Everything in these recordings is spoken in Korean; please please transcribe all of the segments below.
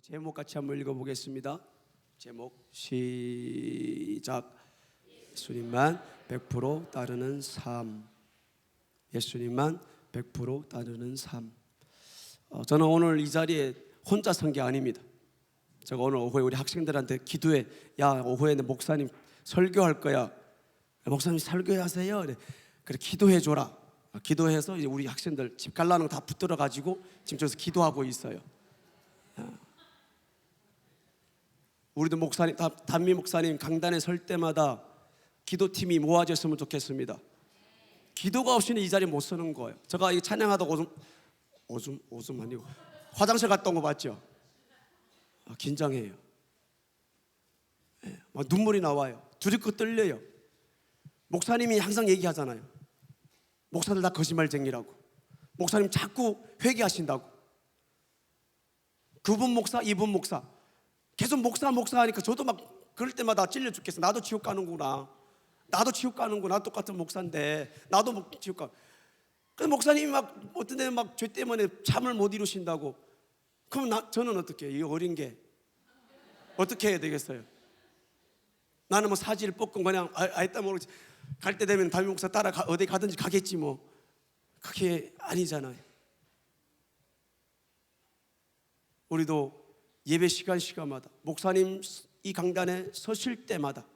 제목 같이 한번 읽어보겠습니다. 제목 시작. 예수님만 100% 따르는 삶. 예수님만 100% 따르는 삶. 저는 오늘 이 자리에 혼자 선 게 아닙니다. 제가 오늘 오후에 우리 학생들한테 기도해. 야, 오후에 내 목사님 설교할 거야. 목사님 설교하세요. 그래 기도해 줘라. 기도해서 이제 우리 학생들 집 갈라는 거 다 붙들어 가지고 지금 저기서 기도하고 있어요. 우리도 목사님, 단미 목사님 강단에 설 때마다 기도팀이 모아졌으면 좋겠습니다. 기도가 없이는 이 자리에 못 서는 거예요. 제가 이 찬양하다가 오줌 아니고 화장실 갔다 온 거 봤죠? 긴장해요. 막 눈물이 나와요. 두리껏 떨려요. 목사님이 항상 얘기하잖아요. 목사들 다 거짓말쟁이라고. 목사님 자꾸 회개하신다고. 그분 목사, 이분 목사. 계속 목사 하니까 저도 막 그럴 때마다 찔려 죽겠어. 나도 지옥 가는구나. 똑같은 목사인데 나도 지옥 가. 그래서 목사님이 막 어떤 데는 막 죄 때문에 잠을 못 이루신다고. 그럼 저는 어떻게 해요? 이 어린 게 어떻게 해야 되겠어요? 나는 뭐 사지를 뽑고 그냥 아이따 모르지. 갈 때 되면 담임 목사 따라 어디 가든지 가겠지 뭐. 그게 아니잖아요. 우리도 예배 시간마다 목사님 이 강단에 서실 때마다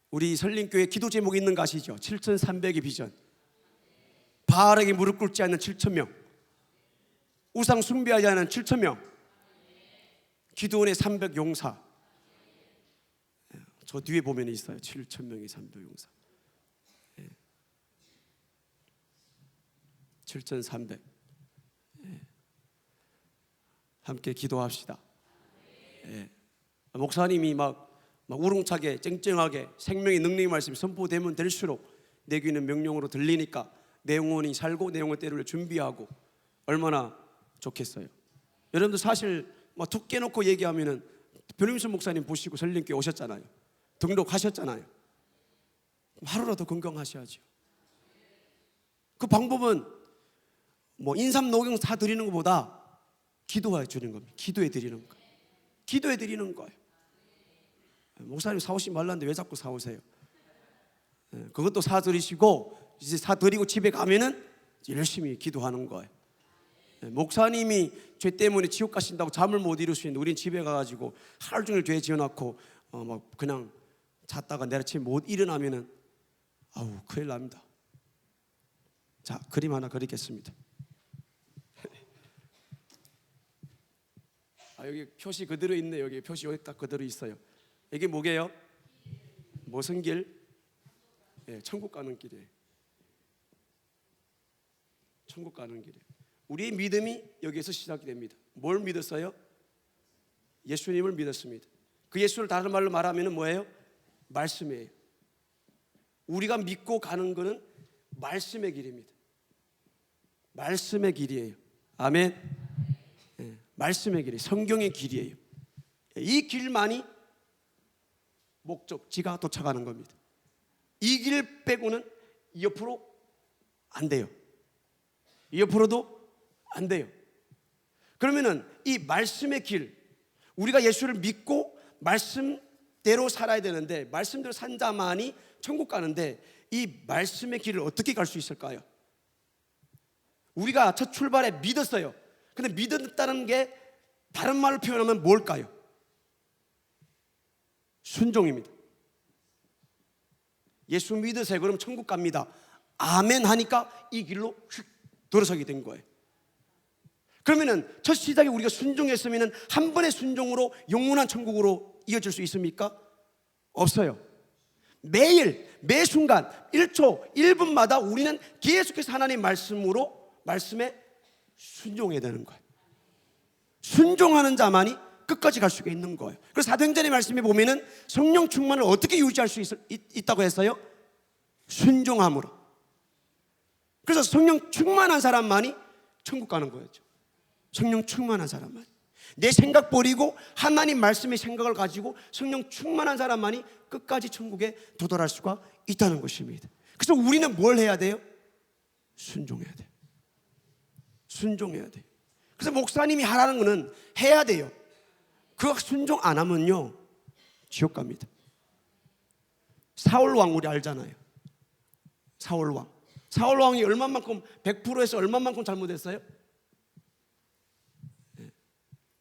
우리 설림교회 기도 제목이 있는 거 아시죠? 7,300의 비전. 바알에게 무릎 꿇지 않는 7,000명, 우상 숭배하지 않는 7,000명, 기도원의 300 용사. 저 뒤에 보면 있어요. 7,000명의 300 용사. 7,300. 함께 기도합시다. 목사님이 막 우렁차게 쨍쨍하게 생명의 능력의 말씀이 선포되면 될수록 내 귀는 명령으로 들리니까 내 영혼이 살고 내 영혼 때를 준비하고 얼마나 좋겠어요. 여러분들 사실 막 툭 깨놓고 얘기하면은 변임수 목사님 보시고 설림교회 오셨잖아요. 등록하셨잖아요. 하루라도 건강하셔야죠. 그 방법은 뭐 인삼 녹용 사 드리는 것보다 기도해 주는 겁니다. 기도해 드리는 거예요. 기도해 드리는 거예요. 목사님 사오시 말라는데 왜 자꾸 사오세요? 그것도 사드리시고 이제 사드리고 집에 가면은 열심히 기도하는 거예요. 목사님이 죄 때문에 지옥 가신다고 잠을 못 이루시는데 우린 집에 가가지고 하루 종일 죄 지어놓고 막 그냥 잤다가 내일 아침에 못 일어나면은 아우 큰일 납니다. 자, 그림 하나 그리겠습니다. 여기 표시 그대로 있네. 여기 표시 여기 딱 그대로 있어요. 이게 뭐게요? 무슨 길? 천국 가는 길이에요. 천국 가는 길이에요. 우리의 믿음이 여기에서 시작이 됩니다. 뭘 믿었어요? 예수님을 믿었습니다. 그 예수를 다른 말로 말하면 뭐예요? 말씀이에요. 우리가 믿고 가는 것은 말씀의 길입니다. 말씀의 길이에요. 아멘. 말씀의 길이 성경의 길이에요. 이 길만이 목적지가 도착하는 겁니다. 이 길 빼고는 옆으로 안 돼요. 옆으로도 안 돼요. 그러면은 이 말씀의 길, 우리가 예수를 믿고 말씀대로 살아야 되는데 말씀대로 산 자만이 천국 가는데 이 말씀의 길을 어떻게 갈 수 있을까요? 우리가 첫 출발에 믿었어요. 근데 믿었다는 게 다른 말로 표현하면 뭘까요? 순종입니다. 예수 믿으세요. 그럼 천국 갑니다. 아멘 하니까 이 길로 들어서게 된 거예요. 그러면은 첫 시작에 우리가 순종했으면은 한 번의 순종으로 영원한 천국으로 이어질 수 있습니까? 없어요. 매일 매 순간 1초 1분마다 우리는 계속해서 하나님의 말씀에 순종해야 되는 거예요. 순종하는 자만이 끝까지 갈 수가 있는 거예요. 그래서 사도행전의 말씀에 보면은 성령 충만을 어떻게 유지할 수 있다고 했어요? 순종함으로. 그래서 성령 충만한 사람만이 천국 가는 거였죠. 성령 충만한 사람만이. 내 생각 버리고 하나님 말씀의 생각을 가지고 성령 충만한 사람만이 끝까지 천국에 도달할 수가 있다는 것입니다. 그래서 우리는 뭘 해야 돼요? 순종해야 돼요. 순종해야 돼요. 그래서 목사님이 하라는 거는 해야 돼요. 그 순종 안 하면요 지옥 갑니다. 사울 왕 우리 알잖아요. 사울 왕이 얼마만큼 100%에서 얼마만큼 잘못했어요?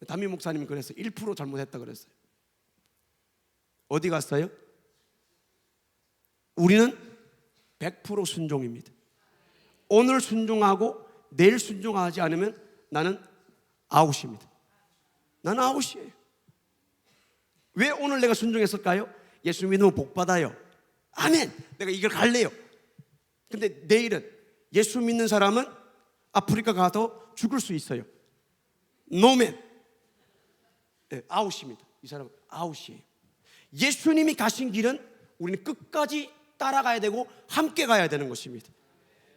담임 목사님이 그랬어요. 1% 잘못했다 그랬어요. 어디 갔어요? 우리는 100% 순종입니다. 오늘 순종하고 내일 순종하지 않으면 나는 아웃입니다. 나는 아웃이에요. 왜 오늘 내가 순종했을까요? 예수 믿으면 복 받아요. 아멘. 내가 이걸 갈래요. 근데 내일은 예수 믿는 사람은 아프리카 가서 죽을 수 있어요. 노맨. 네, 아웃입니다. 이 사람은 아웃이에요. 예수님이 가신 길은 우리는 끝까지 따라가야 되고 함께 가야 되는 것입니다.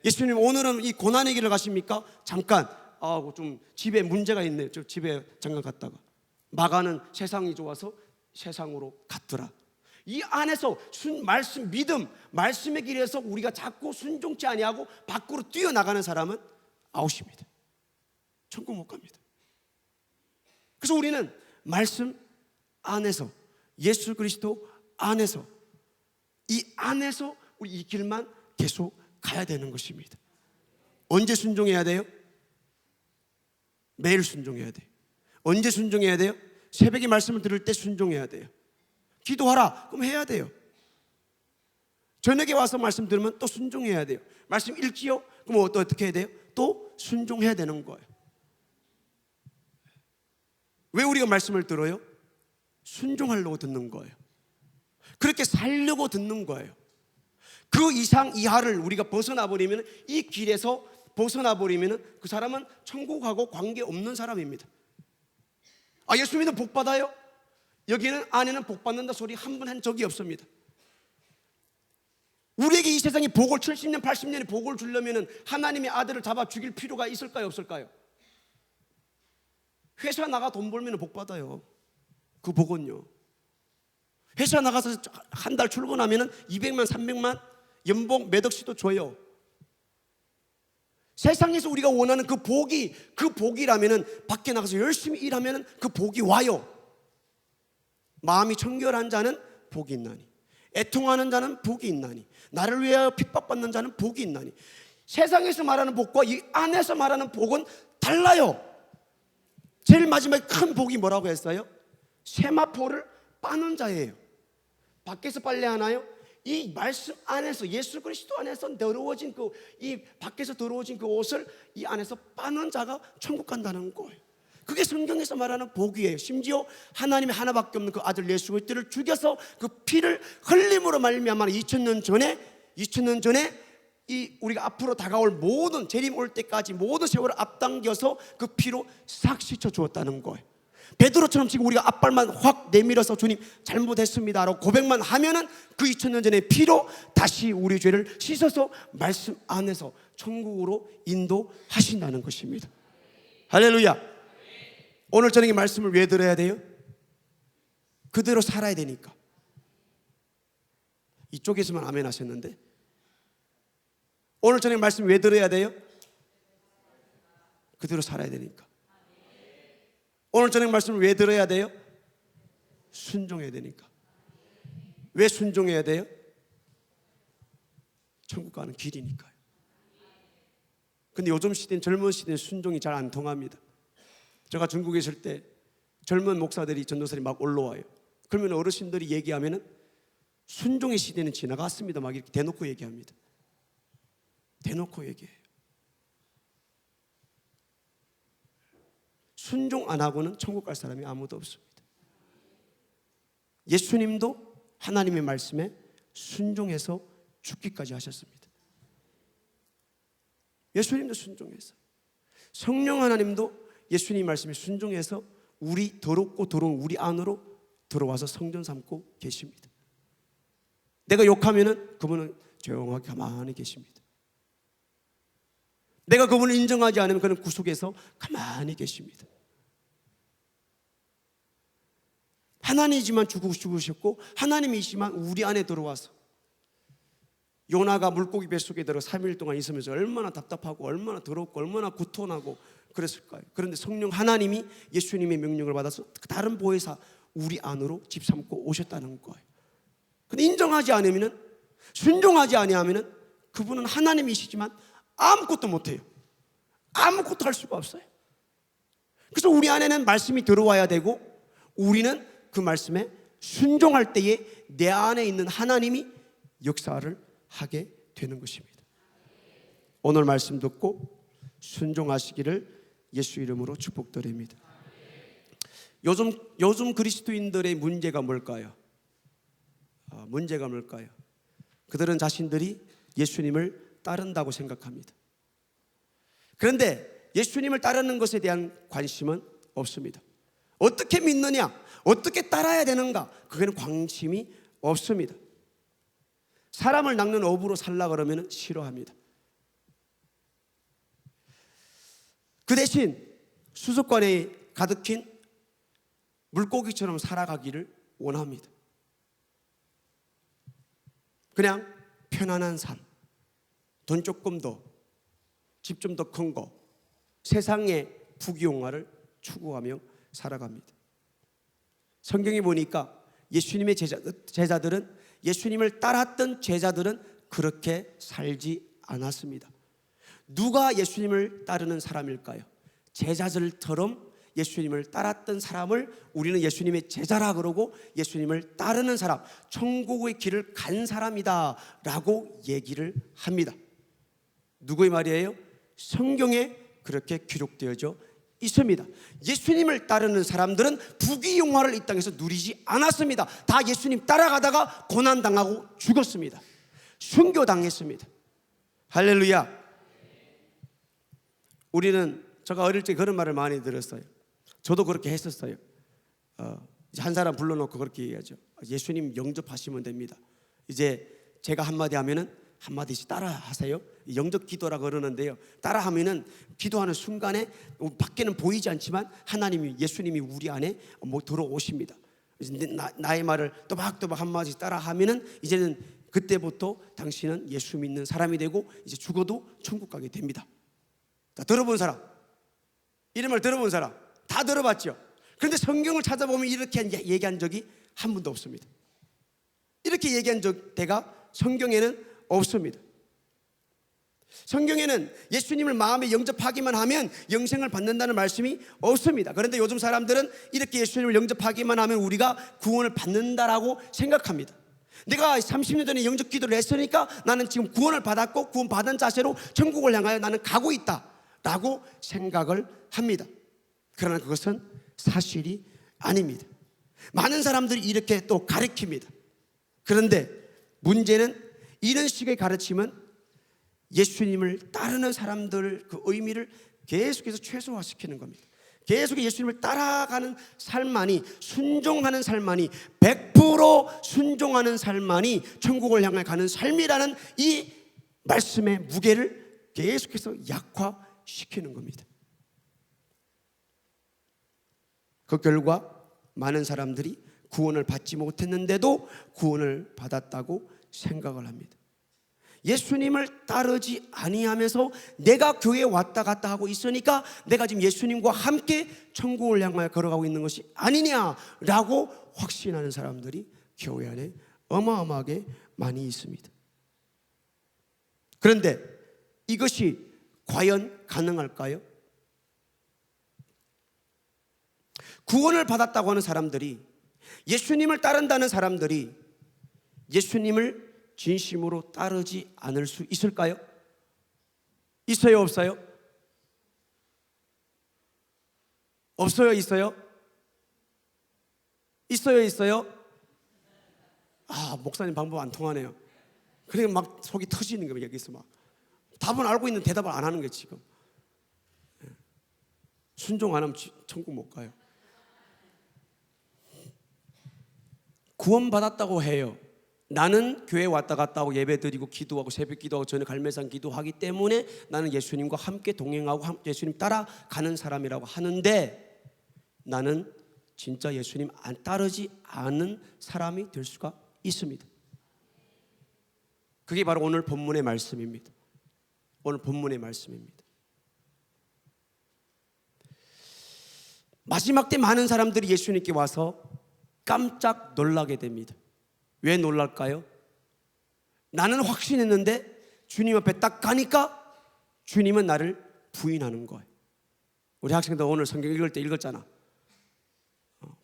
예수님 오늘은 이 고난의 길을 가십니까? 잠깐 좀 집에 문제가 있네. 저 집에 잠깐 갔다가 마가는 세상이 좋아서 세상으로 갔더라. 이 안에서 말씀, 믿음, 말씀의 길에서 우리가 자꾸 순종치 아니하고 밖으로 뛰어나가는 사람은 아웃입니다. 천국 못 갑니다. 그래서 우리는 말씀 안에서, 예수 그리스도 안에서, 이 안에서 우리 이 길만 계속 가야 되는 것입니다. 언제 순종해야 돼요? 매일 순종해야 돼요. 언제 순종해야 돼요? 새벽에 말씀을 들을 때 순종해야 돼요. 기도하라 그럼 해야 돼요. 저녁에 와서 말씀 들으면 또 순종해야 돼요. 말씀 읽지요? 그럼 또 어떻게 해야 돼요? 또 순종해야 되는 거예요. 왜 우리가 말씀을 들어요? 순종하려고 듣는 거예요. 그렇게 살려고 듣는 거예요. 그 이상 이하를 우리가 벗어나 버리면, 이 길에서 벗어나 버리면 그 사람은 천국하고 관계없는 사람입니다. 예수 믿으면 복 받아요? 여기는 안에는 복 받는다 소리 한 번 한 적이 없습니다. 우리에게 이 세상에 복을 70년 80년의 복을 주려면 하나님의 아들을 잡아 죽일 필요가 있을까요 없을까요? 회사 나가 돈 벌면 복 받아요. 그 복은요. 회사 나가서 한 달 출근하면 200만 300만 연봉 몇 억씩도 줘요. 세상에서 우리가 원하는 그 복이라면 밖에 나가서 열심히 일하면 그 복이 와요. 마음이 청결한 자는 복이 있나니, 애통하는 자는 복이 있나니, 나를 위하여 핍박받는 자는 복이 있나니. 세상에서 말하는 복과 이 안에서 말하는 복은 달라요. 제일 마지막에 큰 복이 뭐라고 했어요? 세마포를 빠는 자예요. 밖에서 빨래하나요? 이 말씀 안에서, 예수 그리스도 안에서 더러워진 이 밖에서 더러워진 그 옷을 이 안에서 빠는 자가 천국 간다는 거예요. 그게 성경에서 말하는 복이에요. 심지어 하나님의 하나밖에 없는 그 아들 예수 그리스도를 죽여서 그 피를 흘림으로 말미암아 2000년 전에 이 우리가 앞으로 다가올 모든 재림 올 때까지 모든 세월을 앞당겨서 그 피로 싹 씻어 주었다는 거예요. 베드로처럼 지금 우리가 앞발만 확 내밀어서 주님 잘못했습니다 라고 고백만 하면은 그 2000년 전의 피로 다시 우리 죄를 씻어서 말씀 안에서 천국으로 인도하신다는 것입니다. 할렐루야. 오늘 저녁에 말씀을 왜 들어야 돼요? 그대로 살아야 되니까. 이쪽에서만 아멘 하셨는데, 오늘 저녁에 말씀 왜 들어야 돼요? 그대로 살아야 되니까. 오늘 저녁 말씀을 왜 들어야 돼요? 순종해야 되니까. 왜 순종해야 돼요? 천국 가는 길이니까요. 근데 요즘 시대는, 젊은 시대는 순종이 잘 안 통합니다. 제가 중국에 있을 때 젊은 목사들이, 전도사들이 막 올라와요. 그러면 어르신들이 얘기하면은 순종의 시대는 지나갔습니다 막 이렇게 대놓고 얘기합니다. 대놓고 얘기해요. 순종 안 하고는 천국 갈 사람이 아무도 없습니다. 예수님도 하나님의 말씀에 순종해서 죽기까지 하셨습니다. 예수님도 순종해서, 성령 하나님도 예수님 말씀에 순종해서 우리 더럽고 더러운 우리 안으로 들어와서 성전 삼고 계십니다. 내가 욕하면은 그분은 조용하게 가만히 계십니다. 내가 그분을 인정하지 않으면 그는 구속해서 가만히 계십니다. 하나님이지만 죽으셨고 하나님이지만 우리 안에 들어와서, 요나가 물고기 뱃속에 들어 3일 동안 있으면서 얼마나 답답하고 얼마나 더럽고 얼마나 구토나고 그랬을까요? 그런데 성령 하나님이 예수님의 명령을 받아서 다른 보혜사 우리 안으로 집삼고 오셨다는 거예요. 근데 인정하지 않으면, 순종하지 아니하면 그분은 하나님이시지만 아무것도 못해요. 아무것도 할 수가 없어요. 그래서 우리 안에는 말씀이 들어와야 되고, 우리는 그 말씀에 순종할 때에 내 안에 있는 하나님이 역사를 하게 되는 것입니다. 오늘 말씀 듣고 순종하시기를 예수 이름으로 축복드립니다. 요즘 그리스도인들의 문제가 뭘까요? 문제가 뭘까요? 그들은 자신들이 예수님을 따른다고 생각합니다. 그런데 예수님을 따르는 것에 대한 관심은 없습니다. 어떻게 믿느냐, 어떻게 따라야 되는가, 그게는 관심이 없습니다. 사람을 낚는 어부로 살라 그러면 싫어합니다. 그 대신 수족관에 가득 힌 물고기처럼 살아가기를 원합니다. 그냥 편안한 삶, 돈 조금 더, 집 좀 더 큰 거, 세상의 부귀영화를 추구하며 살아갑니다. 성경에 보니까 예수님의 제자들은, 예수님을 따랐던 제자들은 그렇게 살지 않았습니다. 누가 예수님을 따르는 사람일까요? 제자들처럼 예수님을 따랐던 사람을 우리는 예수님의 제자라 그러고, 예수님을 따르는 사람, 천국의 길을 간 사람이다 라고 얘기를 합니다. 누구의 말이에요? 성경에 그렇게 기록되어져 있습니다. 예수님을 따르는 사람들은 부귀영화를 이 땅에서 누리지 않았습니다. 다 예수님 따라가다가 고난당하고 죽었습니다. 순교당했습니다. 할렐루야. 우리는, 제가 어릴 때 그런 말을 많이 들었어요. 저도 그렇게 했었어요. 한 사람 불러놓고 그렇게 얘기하죠. 예수님 영접하시면 됩니다. 이제 제가 한마디 하면은 한마디씩 따라 하세요. 영접 기도라고 그러는데요, 따라 하면은 기도하는 순간에 밖에는 보이지 않지만 하나님이, 예수님이 우리 안에 들어오십니다. 나의 말을 또박또박 한마디씩 따라 하면은 이제는 그때부터 당신은 예수 믿는 사람이 되고 이제 죽어도 천국 가게 됩니다. 자, 들어본 사람, 이름을 들어본 사람 다 들어봤죠. 그런데 성경을 찾아보면 이렇게 얘기한 적이 한 번도 없습니다. 이렇게 얘기한 때가 성경에는 없습니다. 성경에는 예수님을 마음에 영접하기만 하면 영생을 받는다는 말씀이 없습니다. 그런데 요즘 사람들은 이렇게 예수님을 영접하기만 하면 우리가 구원을 받는다라고 생각합니다. 내가 30년 전에 영접 기도를 했으니까 나는 지금 구원을 받았고 구원받은 자세로 천국을 향하여 나는 가고 있다 라고 생각을 합니다. 그러나 그것은 사실이 아닙니다. 많은 사람들이 이렇게 또 가르칩니다. 그런데 문제는 이런 식의 가르침은 예수님을 따르는 사람들 그 의미를 계속해서 최소화시키는 겁니다. 계속 예수님을 따라가는 삶만이, 순종하는 삶만이, 100% 순종하는 삶만이 천국을 향해 가는 삶이라는 이 말씀의 무게를 계속해서 약화시키는 겁니다. 그 결과 많은 사람들이 구원을 받지 못했는데도 구원을 받았다고 생각을 합니다. 예수님을 따르지 아니하면서 내가 교회에 왔다 갔다 하고 있으니까 내가 지금 예수님과 함께 천국을 향하여 걸어가고 있는 것이 아니냐라고 확신하는 사람들이 교회 안에 어마어마하게 많이 있습니다. 그런데 이것이 과연 가능할까요? 구원을 받았다고 하는 사람들이, 예수님을 따른다는 사람들이 예수님을 진심으로 따르지 않을 수 있을까요? 있어요, 없어요? 없어요, 있어요? 있어요, 있어요? 목사님 방법 안 통하네요. 그러니까 막 속이 터지는 거예요. 여기서 막 답은 알고 있는 대답을 안 하는 거예요. 지금 순종 안 하면 천국 못 가요. 구원받았다고 해요. 나는 교회 왔다 갔다 하고 예배 드리고 기도하고 새벽 기도하고 저녁 갈매상 기도하기 때문에 나는 예수님과 함께 동행하고 예수님 따라가는 사람이라고 하는데, 나는 진짜 예수님 안 따르지 않는 사람이 될 수가 있습니다. 그게 바로 오늘 본문의 말씀입니다. 오늘 본문의 말씀입니다. 마지막 때 많은 사람들이 예수님께 와서 깜짝 놀라게 됩니다. 왜 놀랄까요? 나는 확신했는데 주님 앞에 딱 가니까 주님은 나를 부인하는 거예요. 우리 학생들 오늘 성경 읽을 때 읽었잖아.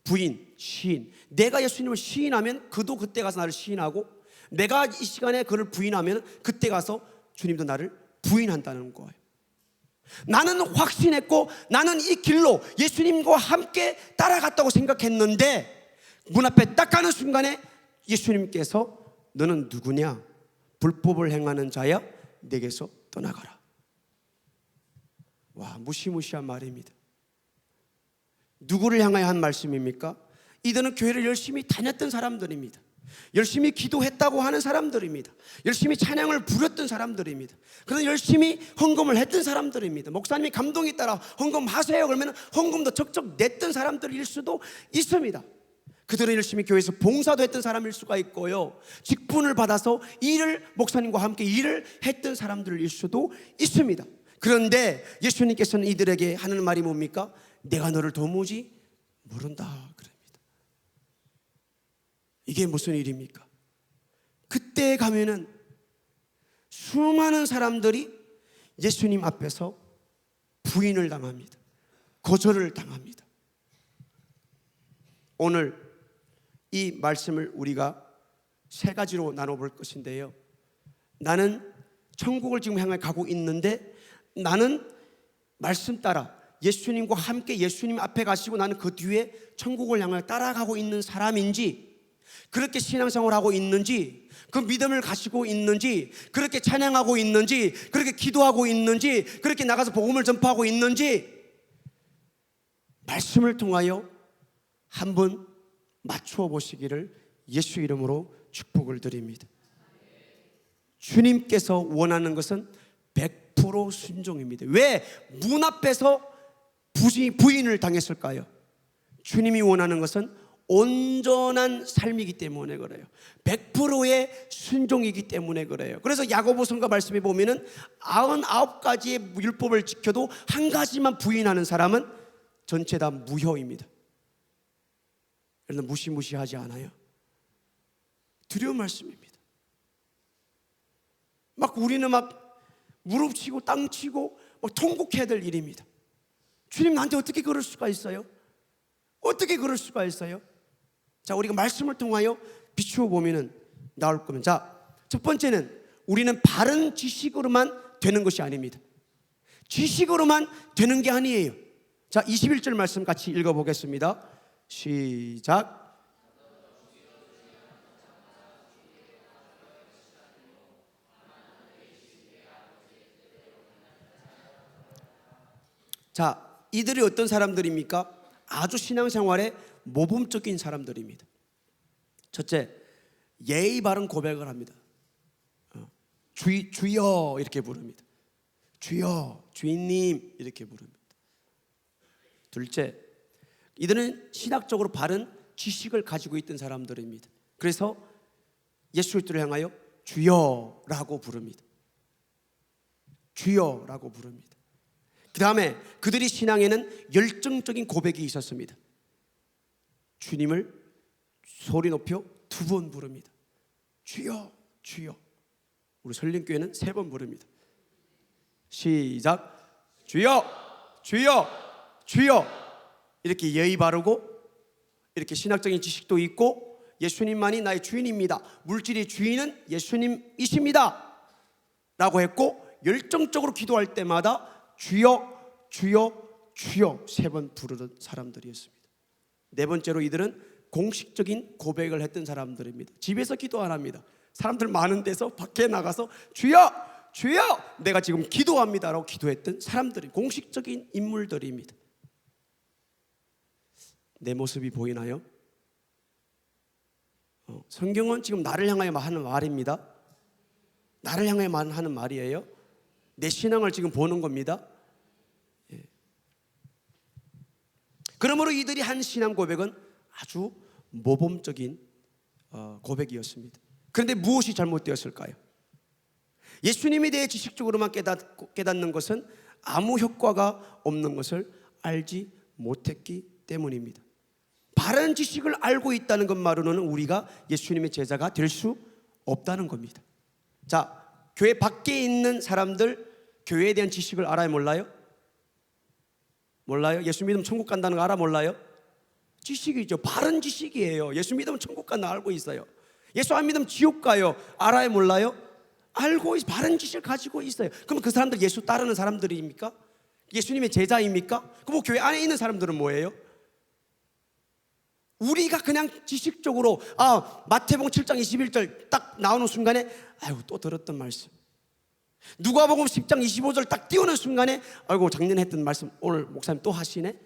부인, 시인. 내가 예수님을 시인하면 그도 그때 가서 나를 시인하고, 내가 이 시간에 그를 부인하면 그때 가서 주님도 나를 부인한다는 거예요. 나는 확신했고 나는 이 길로 예수님과 함께 따라갔다고 생각했는데 문 앞에 딱 가는 순간에 예수님께서 너는 누구냐? 불법을 행하는 자야, 내게서 떠나가라. 와, 무시무시한 말입니다. 누구를 향하여 한 말씀입니까? 이들은 교회를 열심히 다녔던 사람들입니다. 열심히 기도했다고 하는 사람들입니다. 열심히 찬양을 부렸던 사람들입니다. 그래서 열심히 헌금을 했던 사람들입니다. 목사님이 감동이 따라 헌금하세요 그러면 헌금도 적적 냈던 사람들일 수도 있습니다. 그들은 열심히 교회에서 봉사도 했던 사람일 수가 있고요, 직분을 받아서 목사님과 함께 일을 했던 사람들일 수도 있습니다. 그런데 예수님께서는 이들에게 하는 말이 뭡니까? 내가 너를 도무지 모른다 그럽니다. 이게 무슨 일입니까? 그때 가면은 수많은 사람들이 예수님 앞에서 부인을 당합니다. 거절을 당합니다. 오늘 이 말씀을 우리가 세 가지로 나눠볼 것인데요, 나는 천국을 지금 향해 가고 있는데 나는 말씀 따라 예수님과 함께 예수님 앞에 가시고 나는 그 뒤에 천국을 향해 따라가고 있는 사람인지, 그렇게 신앙생활을 하고 있는지, 그 믿음을 가지고 있는지, 그렇게 찬양하고 있는지, 그렇게 기도하고 있는지, 그렇게 나가서 복음을 전파하고 있는지 말씀을 통하여 한번 맞추어 보시기를 예수 이름으로 축복을 드립니다. 주님께서 원하는 것은 100% 순종입니다. 왜 문 앞에서 부인을 당했을까요? 주님이 원하는 것은 온전한 삶이기 때문에 그래요. 100%의 순종이기 때문에 그래요. 그래서 야고보서가 말씀해 보면은 99가지의 율법을 지켜도 한 가지만 부인하는 사람은 전체 다 무효입니다. 그래서 무시무시하지 않아요. 두려운 말씀입니다. 막 우리는 막 무릎 치고 땅 치고 막 통곡해야 될 일입니다. 주님, 나한테 어떻게 그럴 수가 있어요? 어떻게 그럴 수가 있어요? 자, 우리가 말씀을 통하여 비추어 보면은 나올 거면, 자, 첫 번째는 우리는 바른 지식으로만 되는 것이 아닙니다. 지식으로만 되는 게 아니에요. 자, 21절 말씀 같이 읽어보겠습니다. 시작. 자, 이들이 어떤 사람들입니까? 아주 신앙생활에 모범적인 사람들입니다. 첫째, 예의 바른 고백을 합니다. 주여 이렇게 부릅니다. 주여, 주인님 이렇게 부릅니다. 둘째, 이들은 신학적으로 바른 지식을 가지고 있던 사람들입니다. 그래서 예수 그리스도를 향하여 주여라고 부릅니다. 주여라고 부릅니다. 그 다음에 그들이 신앙에는 열정적인 고백이 있었습니다. 주님을 소리 높여 2번 부릅니다. 주여, 주여. 우리 설림교회는 3번 부릅니다. 시작. 주여, 주여, 주여. 이렇게 예의 바르고 이렇게 신학적인 지식도 있고 예수님만이 나의 주인입니다, 물질의 주인은 예수님이십니다 라고 했고, 열정적으로 기도할 때마다 주여, 주여, 주여 3번 부르던 사람들이었습니다. 네 번째로 이들은 공식적인 고백을 했던 사람들입니다. 집에서 기도 안 합니다. 사람들 많은 데서 밖에 나가서 주여, 주여, 내가 지금 기도합니다 라고 기도했던 사람들이 공식적인 인물들입니다. 내 모습이 보이나요? 성경은 지금 나를 향하여 하는 말입니다. 나를 향하여 하는 말이에요. 내 신앙을 지금 보는 겁니다. 예. 그러므로 이들이 한 신앙 고백은 아주 모범적인 고백이었습니다. 그런데 무엇이 잘못되었을까요? 예수님에 대해 지식적으로만 깨닫는 것은 아무 효과가 없는 것을 알지 못했기 때문입니다. 바른 지식을 알고 있다는 것만으로는 우리가 예수님의 제자가 될 수 없다는 겁니다. 자, 교회 밖에 있는 사람들 교회에 대한 지식을 알아요, 몰라요? 몰라요? 예수 믿으면 천국 간다는 거 알아, 몰라요? 지식이죠. 바른 지식이에요. 예수 믿으면 천국 간다 알고 있어요. 예수 안 믿으면 지옥 가요. 알아요, 몰라요? 알고 있어요. 바른 지식을 가지고 있어요. 그럼 그 사람들 예수 따르는 사람들입니까? 예수님의 제자입니까? 그럼 뭐 교회 안에 있는 사람들은 뭐예요? 우리가 그냥 지식적으로 마태복음 7장 21절 딱 나오는 순간에 아이고 또 들었던 말씀, 누가복음 10장 25절 딱 띄우는 순간에 아이고 작년에 했던 말씀 오늘 목사님 또 하시네.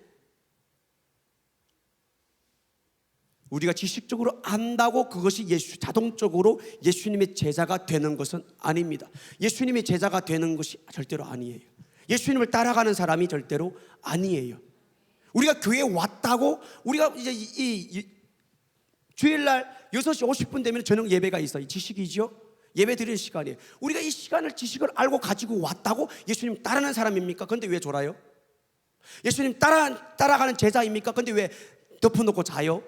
우리가 지식적으로 안다고 그것이 자동적으로 예수님의 제자가 되는 것은 아닙니다. 예수님의 제자가 되는 것이 절대로 아니에요. 예수님을 따라가는 사람이 절대로 아니에요. 우리가 교회에 왔다고 우리가 이제 이 주일날 6시 50분 되면 저녁 예배가 있어요. 지식이죠. 예배 드리는 시간이에요. 우리가 이 시간을 지식을 알고 가지고 왔다고 예수님 따르는 사람입니까? 그런데 왜 졸아요? 예수님 따라가는 제자입니까? 그런데 왜 덮어놓고 자요?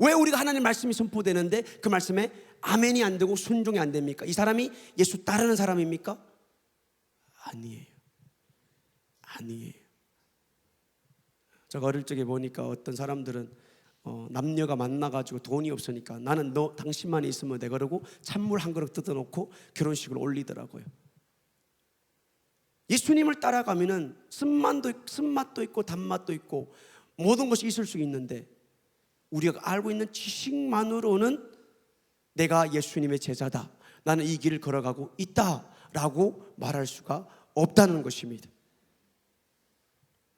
왜 우리가 하나님 말씀이 선포되는데 그 말씀에 아멘이 안 되고 순종이 안 됩니까? 이 사람이 예수 따르는 사람입니까? 아니에요. 아니에요. 제가 어릴 적에 보니까 어떤 사람들은 남녀가 만나가지고 돈이 없으니까 나는 너 당신만 있으면 돼 그러고 찬물 한 그릇 뜯어놓고 결혼식을 올리더라고요. 예수님을 따라가면은 쓴맛도 있고 단맛도 있고 모든 것이 있을 수 있는데 우리가 알고 있는 지식만으로는 내가 예수님의 제자다, 나는 이 길을 걸어가고 있다라고 말할 수가 없다는 것입니다.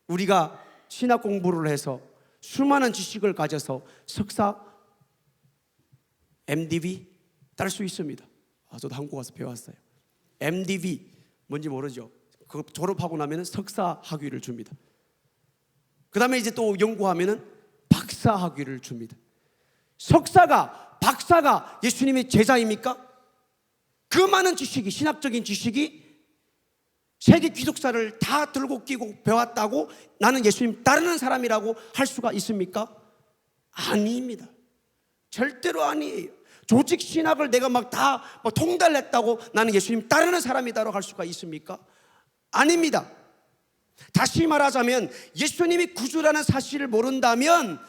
우리가 신학 공부를 해서 수많은 지식을 가져서 석사, MDB 딸 수 있습니다. 저도 한국 와서 배웠어요. MDB 뭔지 모르죠? 그거 졸업하고 나면 석사 학위를 줍니다. 그 다음에 이제 또 연구하면 박사 학위를 줍니다. 석사가, 박사가 예수님의 제자입니까? 그 많은 지식이, 신학적인 지식이 세계 기독사를 다 들고 끼고 배웠다고 나는 예수님 따르는 사람이라고 할 수가 있습니까? 아닙니다. 절대로 아니에요. 조직 신학을 내가 막 다 통달했다고 나는 예수님 따르는 사람이다라고 할 수가 있습니까? 아닙니다. 다시 말하자면 예수님이 구주라는 사실을 모른다면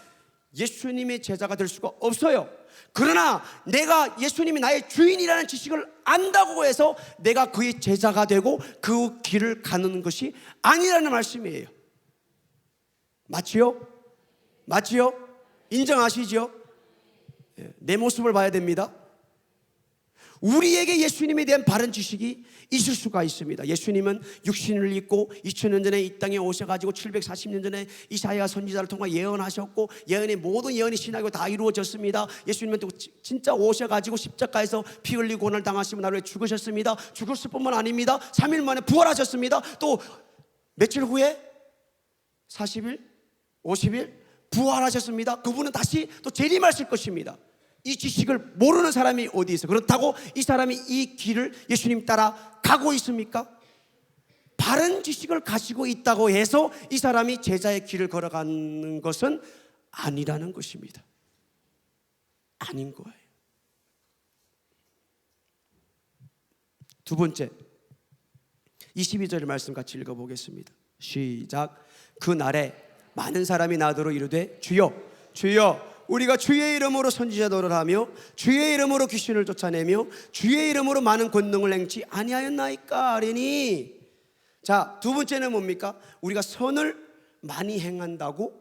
예수님의 제자가 될 수가 없어요. 그러나 내가 예수님이 나의 주인이라는 지식을 안다고 해서 내가 그의 제자가 되고 그 길을 가는 것이 아니라는 말씀이에요. 맞지요? 맞지요? 인정하시죠? 내 모습을 봐야 됩니다. 우리에게 예수님에 대한 바른 지식이 있을 수가 있습니다. 예수님은 육신을 입고 2000년 전에 이 땅에 오셔가지고 740년 전에 이사야 선지자를 통해 예언하셨고 예언의 모든 예언이 신학으로 다 이루어졌습니다. 예수님은 또 진짜 오셔가지고 십자가에서 피 흘리고 고난을 당하시고 나를 위해 죽으셨습니다. 죽었을 뿐만 아닙니다. 3일 만에 부활하셨습니다. 또 며칠 후에 40일, 50일 부활하셨습니다. 그분은 다시 또 재림하실 것입니다. 이 지식을 모르는 사람이 어디 있어? 그렇다고 이 사람이 이 길을 예수님 따라 가고 있습니까? 바른 지식을 가지고 있다고 해서 이 사람이 제자의 길을 걸어가는 것은 아니라는 것입니다. 아닌 거예요. 두 번째 22절의 말씀 같이 읽어보겠습니다. 시작. 그날에 많은 사람이 나더러 이르되 주여 주여 우리가 주의 이름으로 선지자 노릇 하며 주의 이름으로 귀신을 쫓아내며 주의 이름으로 많은 권능을 행치 아니하였나이까 하리니. 자, 두 번째는 뭡니까? 우리가 선을 많이 행한다고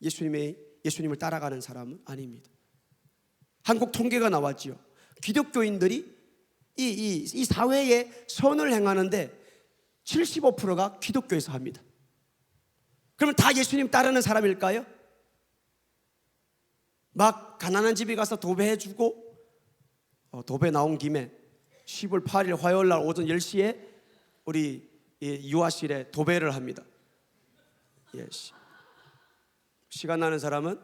예수님을 따라가는 사람은 아닙니다. 한국 통계가 나왔지요. 기독교인들이 이 사회에 선을 행하는데 75%가 기독교에서 합니다. 그러면 다 예수님 따르는 사람일까요? 막 가난한 집에 가서 도배해주고 도배 나온 김에 10월 8일 화요일날 오전 10시에 우리 유아실에 도배를 합니다. 시간 나는 사람은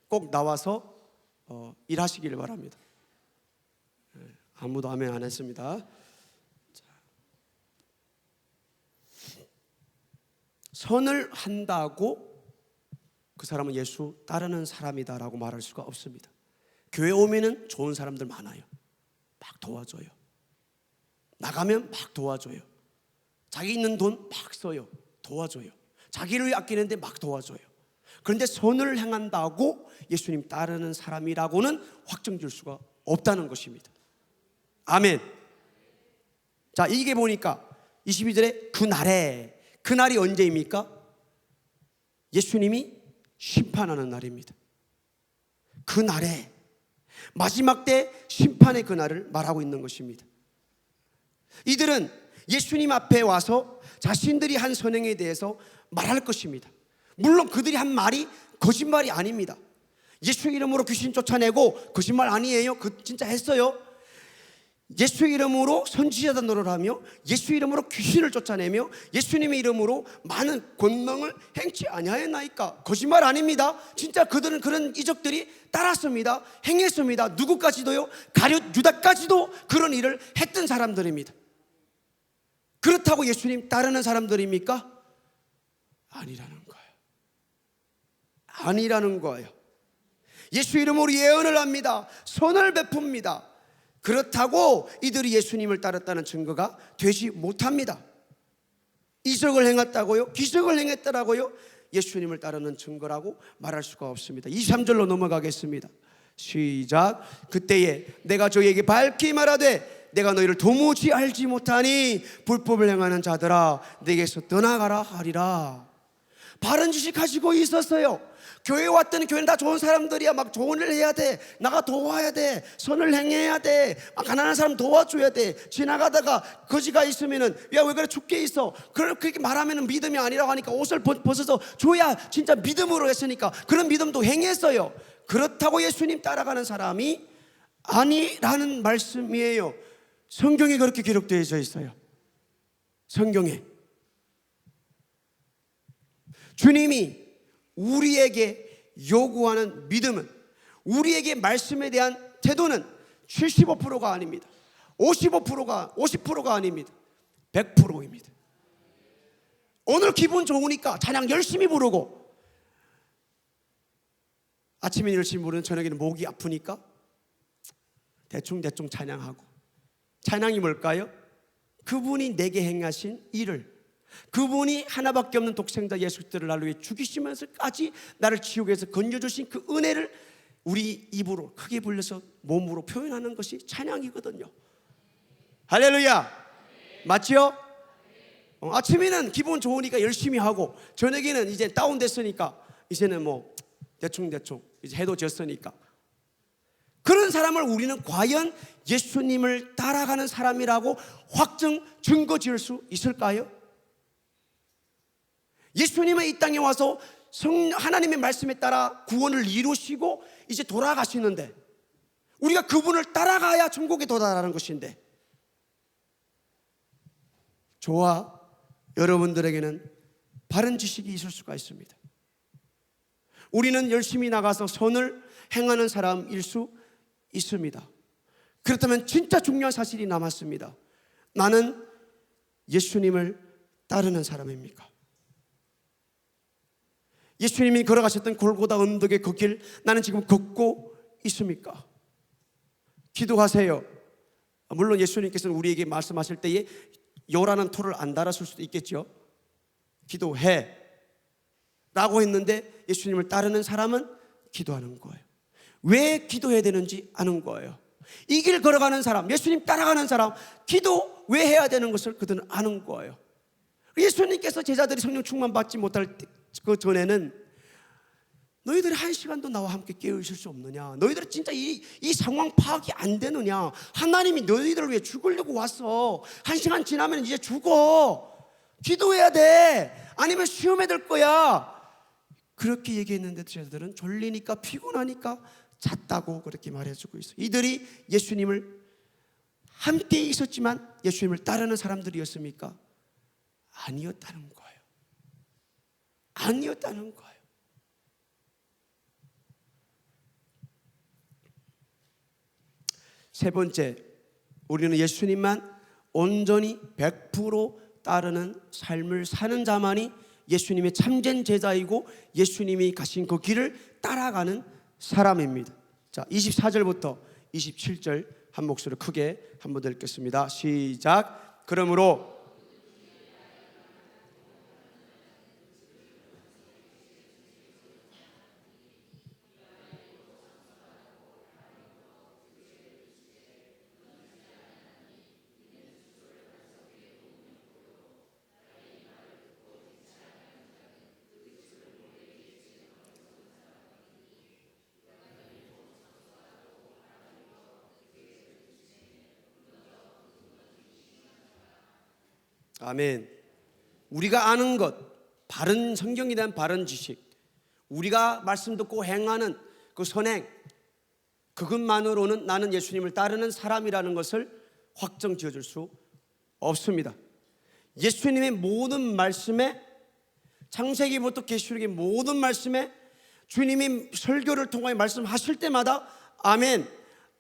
꼭 나와서 일하시기를 바랍니다. 아무도 아멘 안 했습니다. 선을 한다고 그 사람은 예수 따르는 사람이다라고 말할 수가 없습니다. 교회 오면은 좋은 사람들 많아요. 막 도와줘요. 나가면 막 도와줘요. 자기 있는 돈 막 써요. 도와줘요. 자기를 아끼는데 막 도와줘요. 그런데 선을 행한다고 예수님 따르는 사람이라고는 확정 줄 수가 없다는 것입니다. 아멘. 자, 이게 보니까 22절에 그날이 언제입니까? 예수님이 심판하는 날입니다. 그날에 마지막 때 심판의 그날을 말하고 있는 것입니다. 이들은 예수님 앞에 와서 자신들이 한 선행에 대해서 말할 것입니다. 물론 그들이 한 말이 거짓말이 아닙니다. 예수 이름으로 귀신 쫓아내고 거짓말 아니에요. 진짜 했어요. 예수 이름으로 선지자단 노릇을 하며 예수 이름으로 귀신을 쫓아내며 예수님의 이름으로 많은 권능을 행치 아니하였나이까. 거짓말 아닙니다. 진짜 그들은 그런 이적들이 따랐습니다. 행했습니다. 누구까지도요? 가룟 유다까지도 그런 일을 했던 사람들입니다. 그렇다고 예수님 따르는 사람들입니까? 아니라는 거예요. 아니라는 거예요. 예수 이름으로 예언을 합니다. 선을 베풉니다. 그렇다고 이들이 예수님을 따랐다는 증거가 되지 못합니다. 이적을 행했다고요? 기적을 행했다라고요? 예수님을 따르는 증거라고 말할 수가 없습니다. 23절로 넘어가겠습니다. 시작. 그때에 내가 저희에게 밝히 말하되 내가 너희를 도무지 알지 못하니 불법을 행하는 자들아 내게서 떠나가라 하리라. 바른 지식 가지고 있었어요. 교회 왔더니 교회는 다 좋은 사람들이야. 막 좋은 일 해야 돼. 나가 도와야 돼. 선을 행해야 돼. 가난한 사람 도와줘야 돼. 지나가다가 거지가 있으면은 야 왜 그래 죽게 있어. 그렇게 말하면은 믿음이 아니라고 하니까 옷을 벗어서 줘야 진짜 믿음으로 했으니까 그런 믿음도 행했어요. 그렇다고 예수님 따라가는 사람이 아니라는 말씀이에요. 성경에 그렇게 기록되어 있어요. 성경에 주님이 우리에게 요구하는 믿음은, 우리에게 말씀에 대한 태도는 75%가 아닙니다. 50%가 아닙니다. 100%입니다. 오늘 기분 좋으니까 찬양 열심히 부르고, 아침에 열심히 부르는 저녁에는 목이 아프니까 대충 찬양하고. 찬양이 뭘까요? 그분이 내게 행하신 일을, 그분이 하나밖에 없는 독생자 예수 그리스도를 나를 위해 죽이시면서까지 나를 지옥에서 건져주신 그 은혜를 우리 입으로 크게 불려서 몸으로 표현하는 것이 찬양이거든요. 할렐루야. 맞죠? 아침에는 기분 좋으니까 열심히 하고, 저녁에는 이제 다운됐으니까 이제는 뭐 대충 이제 해도 졌으니까. 그런 사람을 우리는 과연 예수님을 따라가는 사람이라고 확정 증거 지을 수 있을까요? 예수님은 이 땅에 와서 하나님의 말씀에 따라 구원을 이루시고 이제 돌아가시는데, 우리가 그분을 따라가야 천국에 도달하는 것인데, 저와 여러분들에게는 바른 지식이 있을 수가 있습니다. 우리는 열심히 나가서 선을 행하는 사람일 수 있습니다. 그렇다면 진짜 중요한 사실이 남았습니다. 나는 예수님을 따르는 사람입니까? 예수님이 걸어가셨던 골고다 언덕의 그 길, 나는 지금 걷고 있습니까? 기도하세요. 물론 예수님께서는 우리에게 말씀하실 때에 요라는 토를 안 달았을 수도 있겠죠. 기도해 라고 했는데 예수님을 따르는 사람은 기도하는 거예요. 왜 기도해야 되는지 아는 거예요. 이 길 걸어가는 사람, 예수님 따라가는 사람, 기도 왜 해야 되는 것을 그들은 아는 거예요. 예수님께서 제자들이 성령 충만 받지 못할 그 전에는 너희들이 한 시간도 나와 함께 깨어있을 수 없느냐? 너희들은 진짜 이 상황 파악이 안 되느냐? 하나님이 너희들을 위해 죽으려고 왔어. 한 시간 지나면 이제 죽어. 기도해야 돼. 아니면 시험에 들 거야. 그렇게 얘기했는데 제자들은 졸리니까 피곤하니까 잤다고 그렇게 말해주고 있어요. 이들이 예수님을 함께 있었지만 예수님을 따르는 사람들이었습니까? 아니었다는 거예요. 아니었다는 거예요. 세 번째, 우리는 예수님만 온전히 100% 따르는 삶을 사는 자만이 예수님의 참된 제자이고 예수님이 가신 그 길을 따라가는 사람입니다. 자, 24절부터 27절 한 목소리로 크게 한번 더 읽겠습니다. 시작. 그러므로 아멘. 우리가 아는 것, 바른 성경에 대한 바른 지식, 우리가 말씀 듣고 행하는 그 선행, 그것만으로는 나는 예수님을 따르는 사람이라는 것을 확정 지어줄 수 없습니다. 예수님의 모든 말씀에, 창세기부터 계시록의 모든 말씀에 주님이 설교를 통하여 말씀하실 때마다 아멘,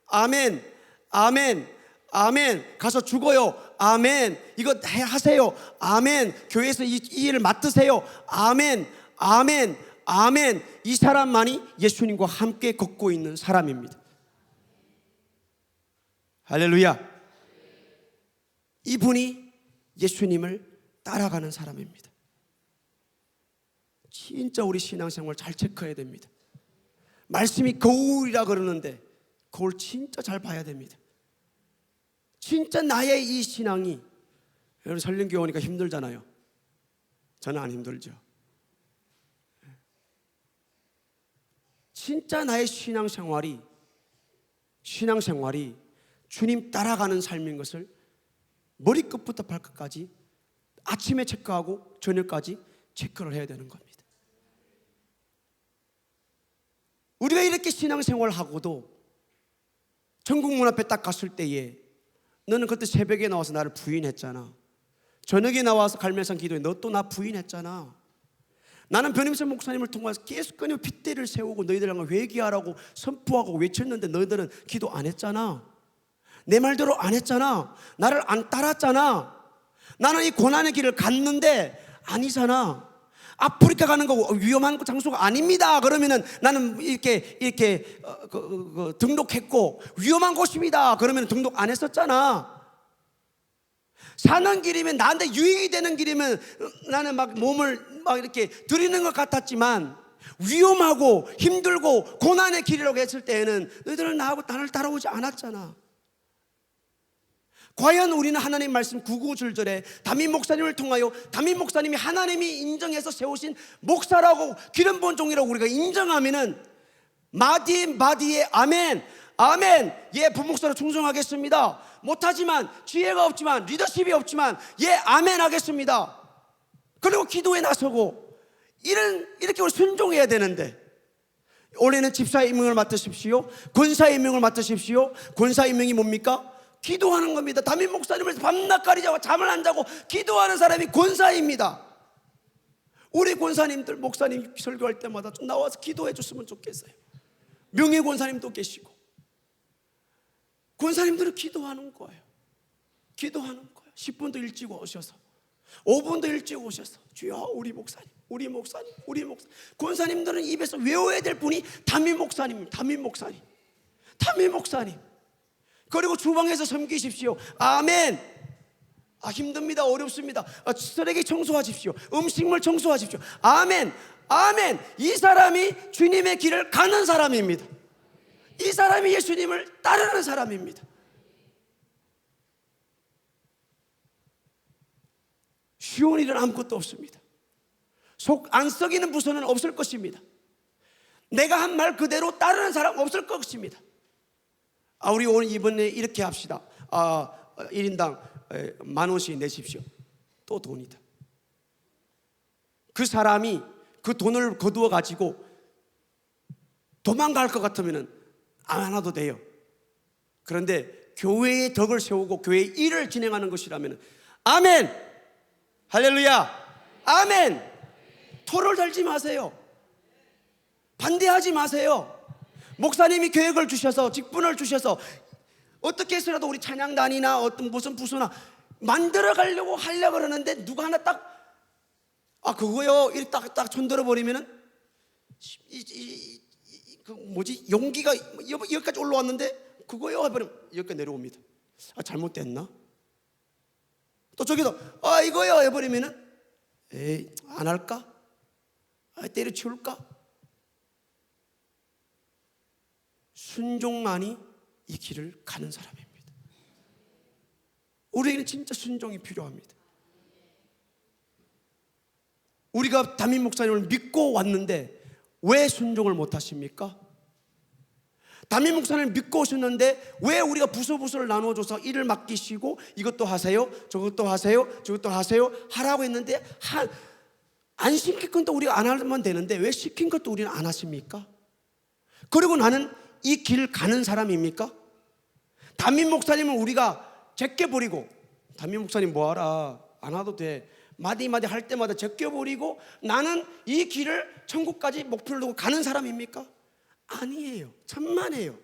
아멘, 아멘, 아멘, 가서 죽어요, 아멘, 이거 하세요, 아멘, 교회에서 이 일을 맡으세요, 아멘, 아멘, 아멘. 이 사람만이 예수님과 함께 걷고 있는 사람입니다. 할렐루야. 이분이 예수님을 따라가는 사람입니다. 진짜 우리 신앙생활 잘 체크해야 됩니다. 말씀이 거울이라 그러는데 거울 진짜 잘 봐야 됩니다. 진짜 나의 이 신앙이, 여러분 설령교회 오니까 힘들잖아요. 저는 안 힘들죠. 진짜 나의 신앙생활이 주님 따라가는 삶인 것을 머리끝부터 발끝까지 아침에 체크하고 저녁까지 체크를 해야 되는 겁니다. 우리가 이렇게 신앙생활을 하고도 전국문 앞에 딱 갔을 때에 너는 그때 새벽에 나와서 나를 부인했잖아. 저녁에 나와서 갈멜산 기도에 너 또 나 부인했잖아. 나는 변임선 목사님을 통해서 계속 끊임없이 핏대를 세우고 너희들랑 회개하라고 선포하고 외쳤는데 너희들은 기도 안 했잖아. 내 말대로 안 했잖아. 나를 안 따랐잖아. 나는 이 고난의 길을 갔는데 아니잖아. 아프리카 가는 거 위험한 장소가 아닙니다. 그러면은 나는 이렇게 등록했고, 위험한 곳입니다. 그러면 등록 안 했었잖아. 사는 길이면 나한테 유익이 되는 길이면 나는 막 몸을 막 이렇게 들이는 것 같았지만, 위험하고 힘들고 고난의 길이라고 했을 때에는 너희들은 나를 따라오지 않았잖아. 과연 우리는 하나님 말씀 99절에 담임 목사님을 통하여 담임 목사님이 하나님이 인정해서 세우신 목사라고 기름 부은 종이라고 우리가 인정하면은 마디에 아멘, 아멘, 예 부목사로 충성하겠습니다. 못하지만 지혜가 없지만 리더십이 없지만 예 아멘 하겠습니다. 그리고 기도에 나서고 이렇게 우리 순종해야 되는데, 올해는 집사의 임명을 맡으십시오. 권사의 임명을 맡으십시오. 권사의 임명이 뭡니까? 기도하는 겁니다. 담임 목사님을 밤낮가리 자고 잠을 안 자고 기도하는 사람이 권사입니다. 우리 권사님들, 목사님 설교할 때마다 좀 나와서 기도해 줬으면 좋겠어요. 명예 권사님도 계시고 권사님들은 기도하는 거예요. 기도하는 거예요. 10분도 일찍 오셔서 5분도 일찍 오셔서 주여 우리 목사님, 우리 목사님, 우리 목사님. 권사님들은 입에서 외워야 될 분이 담임 목사님, 담임 목사님, 담임 목사님. 그리고 주방에서 섬기십시오. 아멘. 힘듭니다. 어렵습니다. 쓰레기 청소하십시오. 음식물 청소하십시오. 아멘. 아멘. 이 사람이 주님의 길을 가는 사람입니다. 이 사람이 예수님을 따르는 사람입니다. 쉬운 일은 아무것도 없습니다. 속 안 썩이는 부서는 없을 것입니다. 내가 한 말 그대로 따르는 사람 없을 것입니다. 우리 오늘 이번에 이렇게 합시다. 1인당 10,000원씩 내십시오. 또 돈이다. 그 사람이 그 돈을 거두어 가지고 도망갈 것 같으면 안 와도 돼요. 그런데 교회의 덕을 세우고 교회의 일을 진행하는 것이라면 아멘, 할렐루야, 아멘. 토를 달지 마세요. 반대하지 마세요. 목사님이 계획을 주셔서 직분을 주셔서 어떻게 해서라도 우리 찬양단이나 어떤 무슨 부서나 만들어 가려고 하려고 그러는데 누가 하나 딱 그거요 이렇게 딱 손들어 버리면은 그 뭐지 용기가 여기까지 올라왔는데 그거요 해버리면 여기까지 내려옵니다. 잘못됐나? 또 저기도 이거요 해버리면은 에이 안 할까? 때려치울까? 순종만이 이 길을 가는 사람입니다. 우리에게는 진짜 순종이 필요합니다. 우리가 담임 목사님을 믿고 왔는데 왜 순종을 못 하십니까? 담임 목사님을 믿고 오셨는데 왜 우리가 부서부서를 나눠줘서 일을 맡기시고 이것도 하세요 저것도 하세요 저것도 하세요 하라고 했는데 안 시킨 것도 우리가 안 하면 되는데 왜 시킨 것도 우리는 안 하십니까? 그리고 나는 이 길 가는 사람입니까? 담임 목사님은 우리가 제껴버리고 담임 목사님 뭐하라 안 와도 돼 마디마디 할 때마다 제껴버리고 나는 이 길을 천국까지 목표를 두고 가는 사람입니까? 아니에요. 천만에요.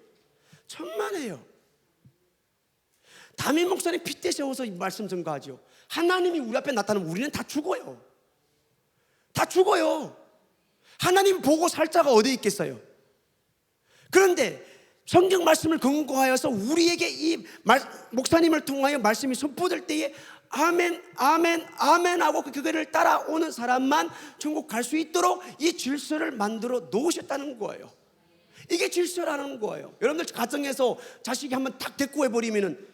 담임 목사님 핏대 세워서 이 말씀 전가하죠. 하나님이 우리 앞에 나타나면 우리는 다 죽어요. 하나님 보고 살 자가 어디 있겠어요? 그런데 성경 말씀을 근거하여서 우리에게 이 목사님을 통하여 말씀이 선포될 때에 아멘 아멘 아멘 하고 그거를 따라오는 사람만 천국 갈 수 있도록 이 질서를 만들어 놓으셨다는 거예요. 이게 질서라는 거예요. 여러분들 가정에서 자식이 한번 딱 데리고 해버리면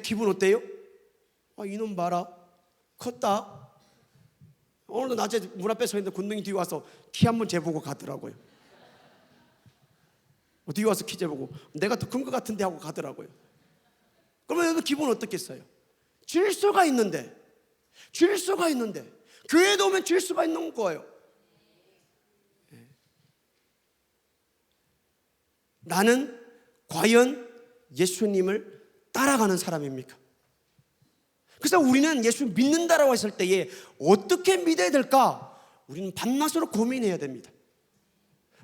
기분 어때요? 이놈 봐라 컸다. 오늘도 낮에 문 앞에 서 있는데 군둥이 뒤에 와서 키 한번 재보고 가더라고요. 뒤에 와서 키 재보고 내가 더 큰 것 같은데 하고 가더라고요. 그러면 여러분 기분 어떻겠어요? 질서가 있는데 교회도 오면 질서가 있는 거예요. 나는 과연 예수님을 따라가는 사람입니까? 그래서 우리는 예수 믿는다라고 했을 때에 어떻게 믿어야 될까? 우리는 밤낮으로 고민해야 됩니다.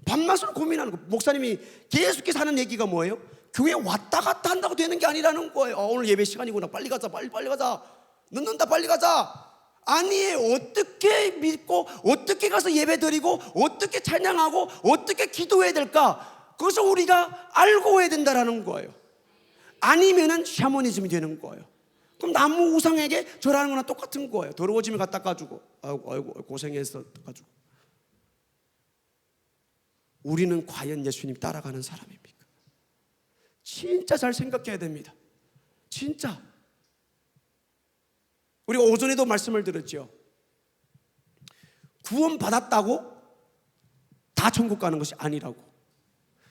밤낮으로 고민하는 거. 목사님이 계속해서 하는 얘기가 뭐예요? 교회 왔다 갔다 한다고 되는 게 아니라는 거예요. 오늘 예배 시간이구나 빨리 가자 빨리 가자 늦는다 빨리 가자. 아니에요. 어떻게 믿고 어떻게 가서 예배 드리고 어떻게 찬양하고 어떻게 기도해야 될까? 그것을 우리가 알고 해야 된다는 거예요. 아니면은 샤머니즘이 되는 거예요. 그럼 나무 우상에게 절하는 거나 똑같은 거예요. 더러워지면 갖다 깎아주고 아이고 고생했어 가지고. 우리는 과연 예수님 따라가는 사람입니까? 진짜 잘 생각해야 됩니다. 진짜. 우리가 오전에도 말씀을 들었죠. 구원 받았다고 다 천국 가는 것이 아니라고.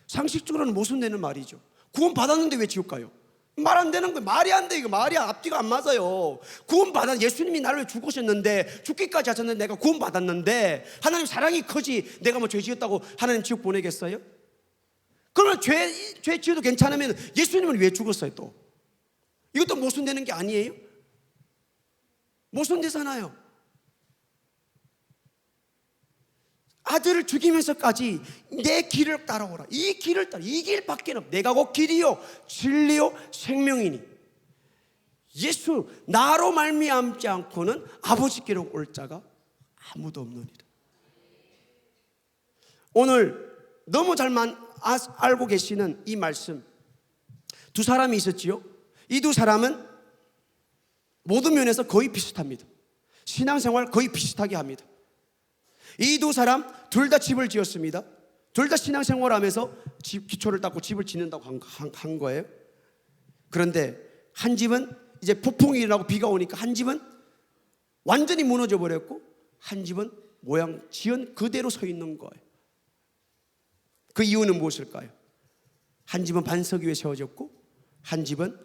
상식적으로는 모순되는 말이죠. 구원 받았는데 왜 지옥 가요? 말 안 되는 거예요. 말이 안 돼. 이거 말이 앞뒤가 안 맞아요. 구원 받아 예수님이 나를 왜 죽으셨는데 죽기까지 하셨는데 내가 구원 받았는데 하나님 사랑이 크지 내가 뭐 죄 지었다고 하나님 지옥 보내겠어요? 그러면 죄 지어도 괜찮으면 예수님은 왜 죽었어요 또? 이것도 모순되는 게 아니에요? 모순되잖아요. 아들을 죽이면서까지 내 길을 따라오라. 이 길을 따라. 이 길밖에 없. 내가 곧 길이요 진리요 생명이니 예수 나로 말미암지 않고는 아버지께로 올 자가 아무도 없느니라. 오늘 너무 잘 알고 계시는 이 말씀. 두 사람이 있었지요. 이 두 사람은 모든 면에서 거의 비슷합니다. 신앙생활 거의 비슷하게 합니다. 이 두 사람 둘 다 집을 지었습니다. 둘 다 신앙생활하면서 기초를 닦고 집을 짓는다고 한 거예요. 그런데 한 집은 이제 폭풍이 일어나고 비가 오니까 한 집은 완전히 무너져 버렸고 한 집은 모양 지은 그대로 서 있는 거예요. 그 이유는 무엇일까요? 한 집은 반석 위에 세워졌고 한 집은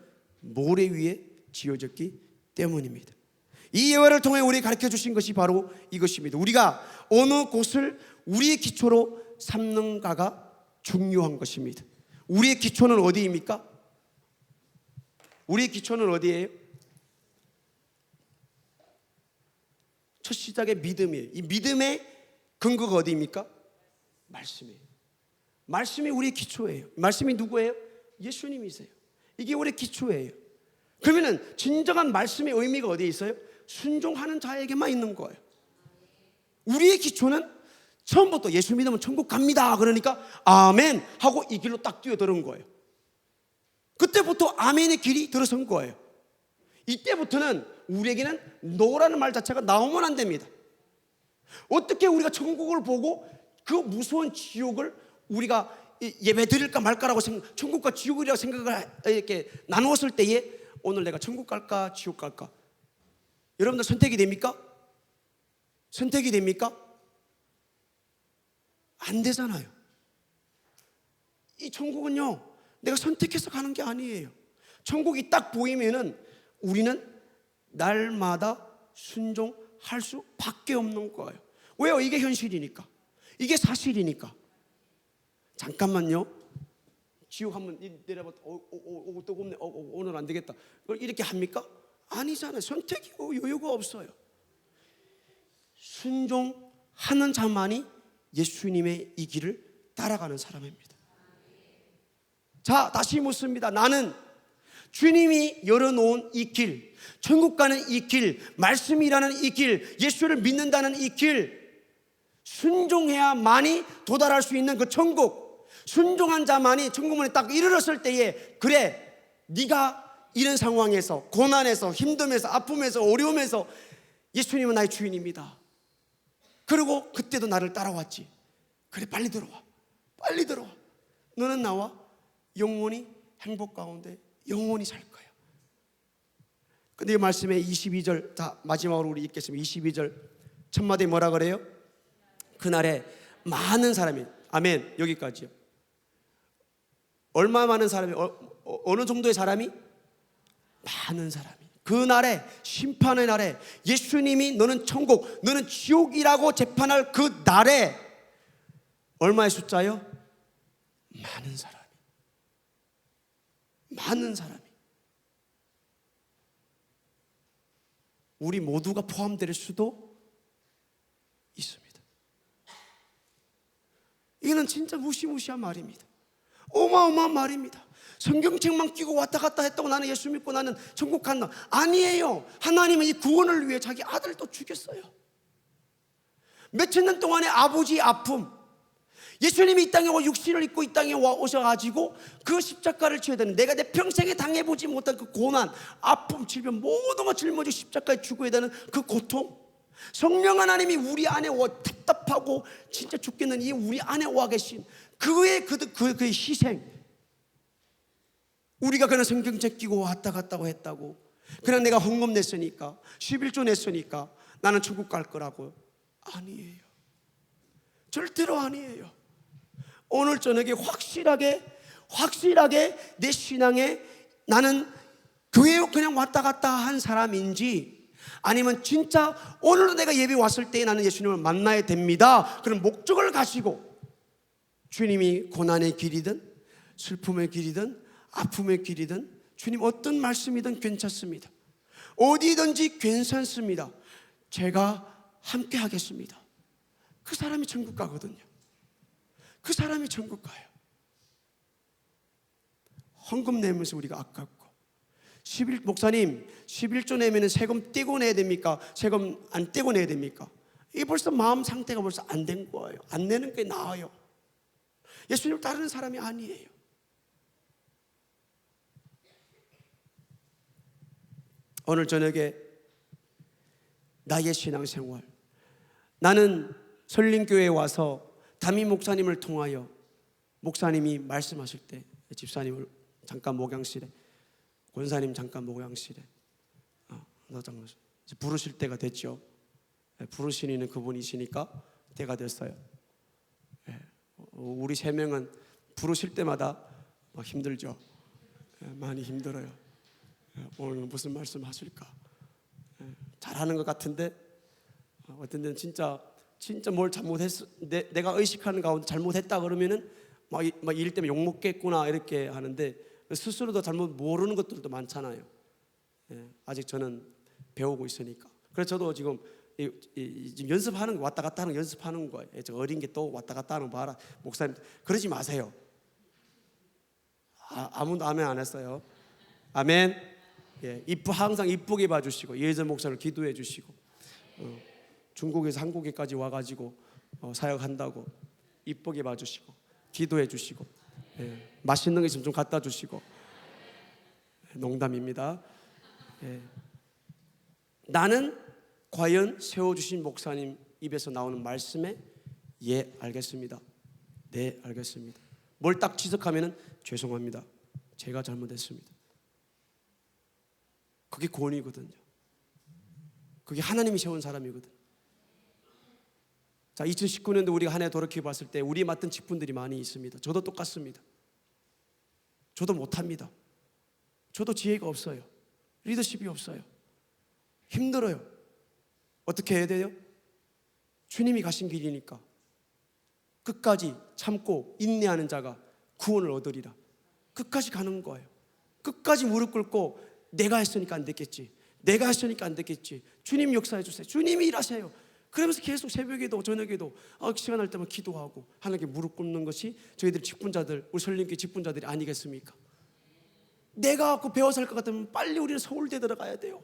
모래 위에 지어졌기 때문입니다. 이 예화를 통해 우리에게 가르쳐 주신 것이 바로 이것입니다. 우리가 어느 곳을 우리의 기초로 삼는가가 중요한 것입니다. 우리의 기초는 어디입니까? 우리의 기초는 어디예요? 첫 시작의 믿음이에요. 이 믿음의 근거가 어디입니까? 말씀이에요. 말씀이 우리의 기초예요. 말씀이 누구예요? 예수님이세요. 이게 우리의 기초예요. 그러면 진정한 말씀의 의미가 어디에 있어요? 순종하는 자에게만 있는 거예요. 우리의 기초는 처음부터 예수 믿으면 천국 갑니다 그러니까 아멘 하고 이 길로 딱 뛰어들은 거예요. 그때부터 아멘의 길이 들어선 거예요. 이때부터는 우리에게는 노라는 말 자체가 나오면 안 됩니다. 어떻게 우리가 천국을 보고 그 무서운 지옥을 우리가 예배 드릴까 말까라고 천국과 지옥이라고 생각을 이렇게 나누었을 때에 오늘 내가 천국 갈까 지옥 갈까, 여러분들 선택이 됩니까? 선택이 됩니까? 안 되잖아요. 이 천국은요 내가 선택해서 가는 게 아니에요. 천국이 딱 보이면은 우리는 날마다 순종할 수밖에 없는 거예요. 왜요? 이게 현실이니까, 이게 사실이니까. 잠깐만요, 지옥 한번 내려봐. 뜨겁네. 오늘 안 되겠다. 그걸 이렇게 합니까? 아니잖아요. 선택이 여유가 없어요. 순종하는 자만이 예수님의 이 길을 따라가는 사람입니다. 자, 다시 묻습니다. 나는 주님이 열어놓은 이 길, 천국 가는 이 길, 말씀이라는 이 길, 예수를 믿는다는 이 길, 순종해야만이 도달할 수 있는 그 천국, 순종한 자만이 천국문에 딱 이르렀을 때에, 그래 네가 이런 상황에서, 고난에서, 힘듦에서, 아픔에서, 어려움에서 예수님은 나의 주인입니다. 그리고 그때도 나를 따라왔지. 그래 빨리 들어와, 빨리 들어와. 너는 나와 영원히 행복 가운데 영원히 살 거야. 근데 이 말씀에 22절, 다 마지막으로 우리 읽겠습니다. 22절 첫 마디에 뭐라 그래요? 그날에 많은 사람이, 아멘, 여기까지요. 얼마 많은 사람이, 어느 정도의 사람이? 많은 사람이. 그날에, 심판의 날에 예수님이 너는 천국, 너는 지옥이라고 재판할 그 날에 얼마의 숫자요? 많은 사람이. 많은 사람이. 우리 모두가 포함될 수도 있습니다. 이거는 진짜 무시무시한 말입니다. 어마어마한 말입니다. 성경책만 끼고 왔다 갔다 했다고 나는 예수 믿고 나는 천국 간다, 아니에요. 하나님은 이 구원을 위해 자기 아들도 죽였어요. 몇천 년 동안의 아버지의 아픔, 예수님이 이 땅에 육신을 입고 이 땅에 오셔가지고 그 십자가를 치어야 되는, 내가 내 평생에 당해보지 못한 그 고난, 아픔, 질병 모든 걸 짊어지고 십자가에 죽어야 되는 그 고통, 성령 하나님이 우리 안에 답답하고 진짜 죽겠는 이 우리 안에 와 계신 그의 희생, 우리가 그냥 성경책 끼고 왔다 갔다고 했다고, 그냥 내가 헌금 냈으니까, 11조 냈으니까 나는 천국 갈 거라고요? 아니에요. 절대로 아니에요. 오늘 저녁에 확실하게 내 신앙에 나는 교회에 그냥 왔다 갔다 한 사람인지, 아니면 진짜 오늘도 내가 예배 왔을 때 나는 예수님을 만나야 됩니다, 그런 목적을 가지고 주님이 고난의 길이든 슬픔의 길이든 아픔의 길이든 주님 어떤 말씀이든 괜찮습니다. 어디든지 괜찮습니다. 제가 함께 하겠습니다. 그 사람이 천국 가거든요. 그 사람이 천국 가요. 헌금 내면서 우리가 아깝고, 목사님 11조 내면 세금 떼고 내야 됩니까? 세금 안 떼고 내야 됩니까? 이게 벌써 마음 상태가 벌써 안 된 거예요. 안 내는 게 나아요. 예수님을 따르는 사람이 아니에요. 오늘 저녁에 나의 신앙생활, 나는 설림교회에 와서 담임 목사님을 통하여 목사님이 말씀하실 때, 집사님을 잠깐 목양실에, 권사님 잠깐 목양실에 부르실 때가 됐죠. 부르시는 그분이시니까 때가 됐어요. 우리 세 명은 부르실 때마다 힘들죠. 많이 힘들어요. 오늘 무슨 말씀 하실까? 잘하는 것 같은데 어떤 데는 진짜 뭘 잘못했어, 내가 의식하는 가운데 잘못했다 그러면은 막 일 때문에 욕 먹겠구나 이렇게 하는데, 스스로도 잘못 모르는 것들도 많잖아요. 아직 저는 배우고 있으니까. 그래서 저도 지금 연습하는 거, 왔다 갔다 하는 거 연습하는 거예요. 저 어린 게 또 왔다 갔다 하는 거 봐라. 목사님 그러지 마세요. 아무도 아멘 안 했어요. 아멘. 항상 이쁘게 봐주시고 예전 목사를 기도해 주시고, 중국에서 한국에까지 와가지고 사역한다고 이쁘게 봐주시고 기도해 주시고, 맛있는 거 있으면 좀 갖다 주시고. 농담입니다. 나는 과연 세워주신 목사님 입에서 나오는 말씀에 예 알겠습니다, 네 알겠습니다, 뭘 딱 지적하면은 죄송합니다, 제가 잘못했습니다. 그게 구원이거든요. 그게 하나님이 세운 사람이거든. 자, 2019년도 우리가 한 해 돌이켜 봤을 때 우리 맡은 직분들이 많이 있습니다. 저도 똑같습니다. 저도 못합니다. 저도 지혜가 없어요. 리더십이 없어요. 힘들어요. 어떻게 해야 돼요? 주님이 가신 길이니까 끝까지 참고 인내하는 자가 구원을 얻으리라. 끝까지 가는 거예요. 끝까지 무릎 꿇고 내가 했으니까 안 됐겠지, 내가 했으니까 안 됐겠지, 주님 역사해 주세요, 주님이 일하세요. 그러면서 계속 새벽에도 저녁에도 시간 날 때만 기도하고 하나님께 무릎 꿇는 것이 저희들 직분자들, 우리 설림교회 직분자들이 아니겠습니까? 내가 갖고 배워서 할 것 같으면 빨리 우리는 서울대 들어가야 돼요.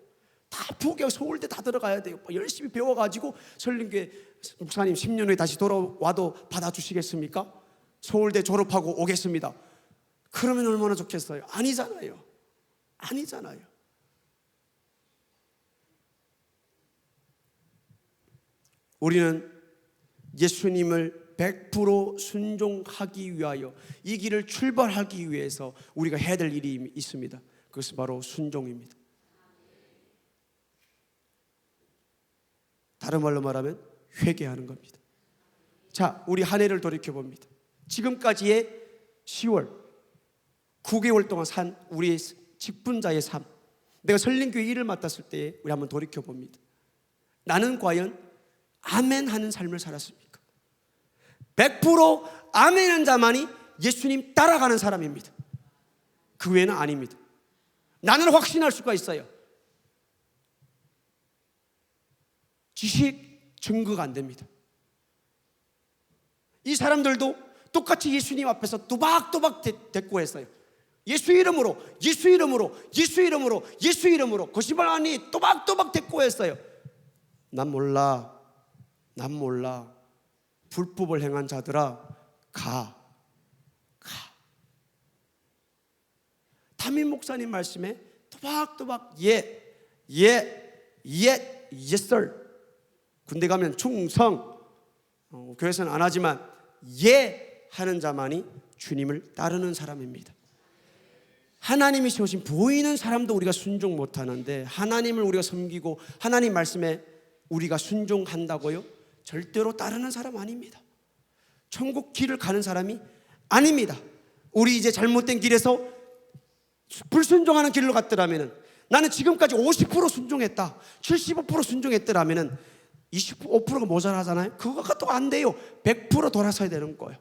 다 포기하고 서울대 다 들어가야 돼요. 열심히 배워가지고 설림교회 목사님 10년 후에 다시 돌아와도 받아주시겠습니까? 서울대 졸업하고 오겠습니다. 그러면 얼마나 좋겠어요? 아니잖아요. 아니잖아요. 우리는 예수님을 100% 순종하기 위하여 이 길을 출발하기 위해서 우리가 해야 될 일이 있습니다. 그것은 바로 순종입니다. 다른 말로 말하면 회개하는 겁니다. 자, 우리 한 해를 돌이켜봅니다. 지금까지의 10월 9개월 동안 산 우리의 직분자의 삶, 내가 설림교회 일을 맡았을 때 우리 한번 돌이켜봅니다. 나는 과연 아멘 하는 삶을 살았습니까? 100% 아멘한 자만이 예수님 따라가는 사람입니다. 그 외에는 아닙니다. 나는 확신할 수가 있어요. 지식 증거가 안 됩니다. 이 사람들도 똑같이 예수님 앞에서 또박또박 대꾸했어요. 예수 이름으로, 예수 이름으로, 예수 이름으로, 예수 이름으로 거짓말 아니 또박또박 대꾸했어요. 난 몰라, 난 몰라. 불법을 행한 자들아, 가. 담임 목사님 말씀에 또박또박 yes sir. 군대 가면 충성, 교회에서는 안 하지만 예 하는 자만이 주님을 따르는 사람입니다. 하나님이 세우신 보이는 사람도 우리가 순종 못하는데 하나님을 우리가 섬기고 하나님 말씀에 우리가 순종한다고요? 절대로 따르는 사람 아닙니다. 천국 길을 가는 사람이 아닙니다. 우리 이제 잘못된 길에서 불순종하는 길로 갔더라면, 나는 지금까지 50% 순종했다, 75% 순종했더라면 25%가 모자라잖아요. 그거가 또 안 돼요. 100% 돌아서야 되는 거예요.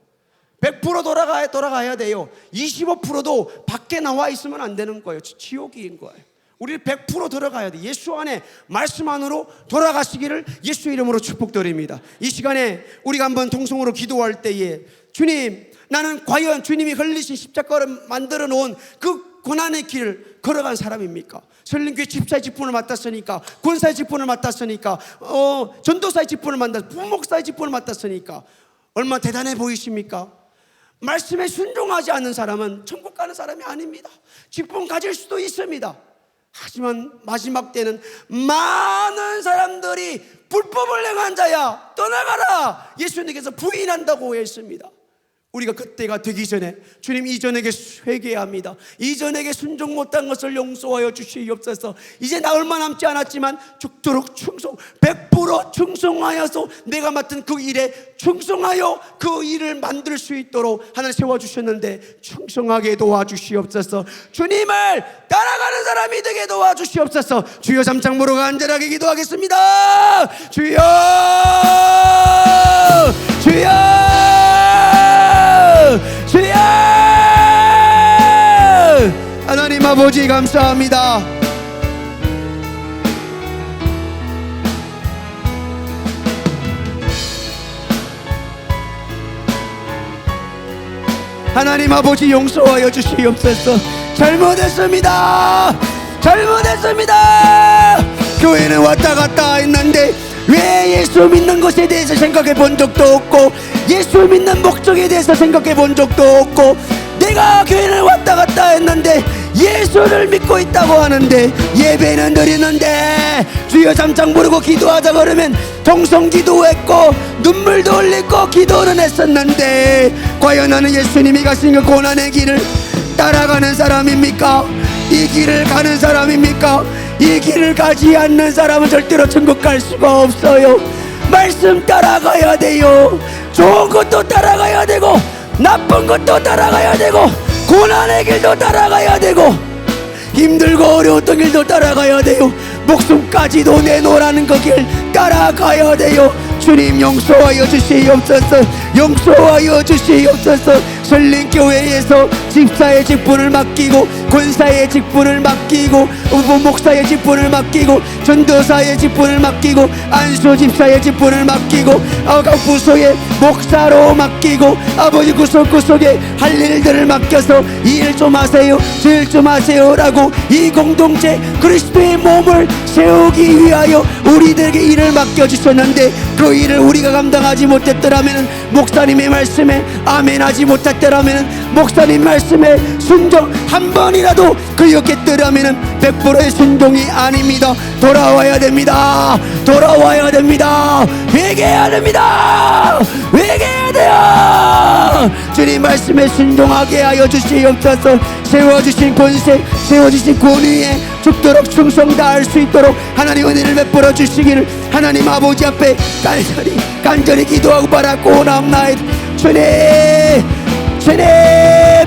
100% 돌아가야 돼요. 25%도 밖에 나와 있으면 안 되는 거예요. 지옥인 거예요. 우리 100% 들어가야 돼. 예수 안에 말씀 안으로 돌아가시기를 예수 이름으로 축복드립니다. 이 시간에 우리가 한번 통성으로 기도할 때에, 주님, 나는 과연 주님이 흘리신 십자가를 만들어 놓은 그 고난의 길을 걸어간 사람입니까? 설림교회 집사의 직분을 맡았으니까, 권사의 직분을 맡았으니까, 전도사의 직분을 맡았으니까, 부목사의 직분을 맡았으니까 얼마나 대단해 보이십니까? 말씀에 순종하지 않는 사람은 천국 가는 사람이 아닙니다. 직분 가질 수도 있습니다. 하지만 마지막 때는 많은 사람들이 불법을 행한 자야 떠나가라, 예수님께서 부인한다고 했습니다. 우리가 그때가 되기 전에 주님, 이전에게 회개합니다. 이전에게 순종 못한 것을 용서하여 주시옵소서. 이제 나 얼마 남지 않았지만 죽도록 충성, 100% 충성하여서 내가 맡은 그 일에 충성하여 그 일을 만들 수 있도록 하나님 세워주셨는데 충성하게 도와주시옵소서. 주님을 따라가는 사람이 되게 도와주시옵소서. 주여, 3창 보러 간절하게 기도하겠습니다. 주여, 주여, 주여. 하나님 아버지 감사합니다. 하나님 아버지 용서하여 주시옵소서. 잘못했습니다. 잘못했습니다. 교회는 왔다 갔다 했는데 왜 예수 믿는 것에 대해서 생각해 본 적도 없고, 예수 믿는 목적에 대해서 생각해 본 적도 없고, 내가 교회를 왔다 갔다 했는데 예수를 믿고 있다고 하는데, 예배는 드리는데 주여 잠깐 부르고 기도하자 그러면 통성 기도했고 눈물도 흘리고 기도는 했었는데, 과연 나는 예수님이 가신 그 고난의 길을 따라가는 사람입니까? 이 길을 가는 사람입니까? 이 길을 가지 않는 사람은 절대로 천국 갈 수가 없어요. 말씀 따라가야 돼요. 좋은 것도 따라가야 되고 나쁜 것도 따라가야 되고 고난의 길도 따라가야 되고 힘들고 어려웠던 길도 따라가야 돼요. 목숨까지도 내놓으라는 그 길 따라가야 돼요. 주님 용서하여 주시옵소서. 용서하여 주시옵소서. 설린교회에서 집사의 직분을 맡기고 권사의 직분을 맡기고 목사의 직분을 맡기고 전도사의 직분을 맡기고 안수 집사의 직분을 맡기고 부서의 목사로 맡기고 아버지 구석구석에 할 일들을 맡겨서 이 일 좀 하세요 저 일 좀 하세요 라고 이 공동체 그리스도의 몸을 세우기 위하여 우리들에게 일을 맡겨주셨는데, 그 일을 우리가 감당하지 못했더라면, 목사님의 말씀에 아멘하지 못했더라면, 목사님 말씀에 순종 한 번이라도 그였겠더라면 100%의 순종이 아닙니다. 돌아와야 됩니다. 돌아와야 됩니다. 회개해야 됩니다. 회개해야 돼요. 주님 말씀에 순종하게 하여 주시옵소서. 세워주신 권세, 세워주신 권위에 죽도록 충성 다할 수 있도록 하나님 은혜를 베풀어 주시기를 하나님 아버지 앞에 간절히 기도하고 바라고 나옵나이다. 주님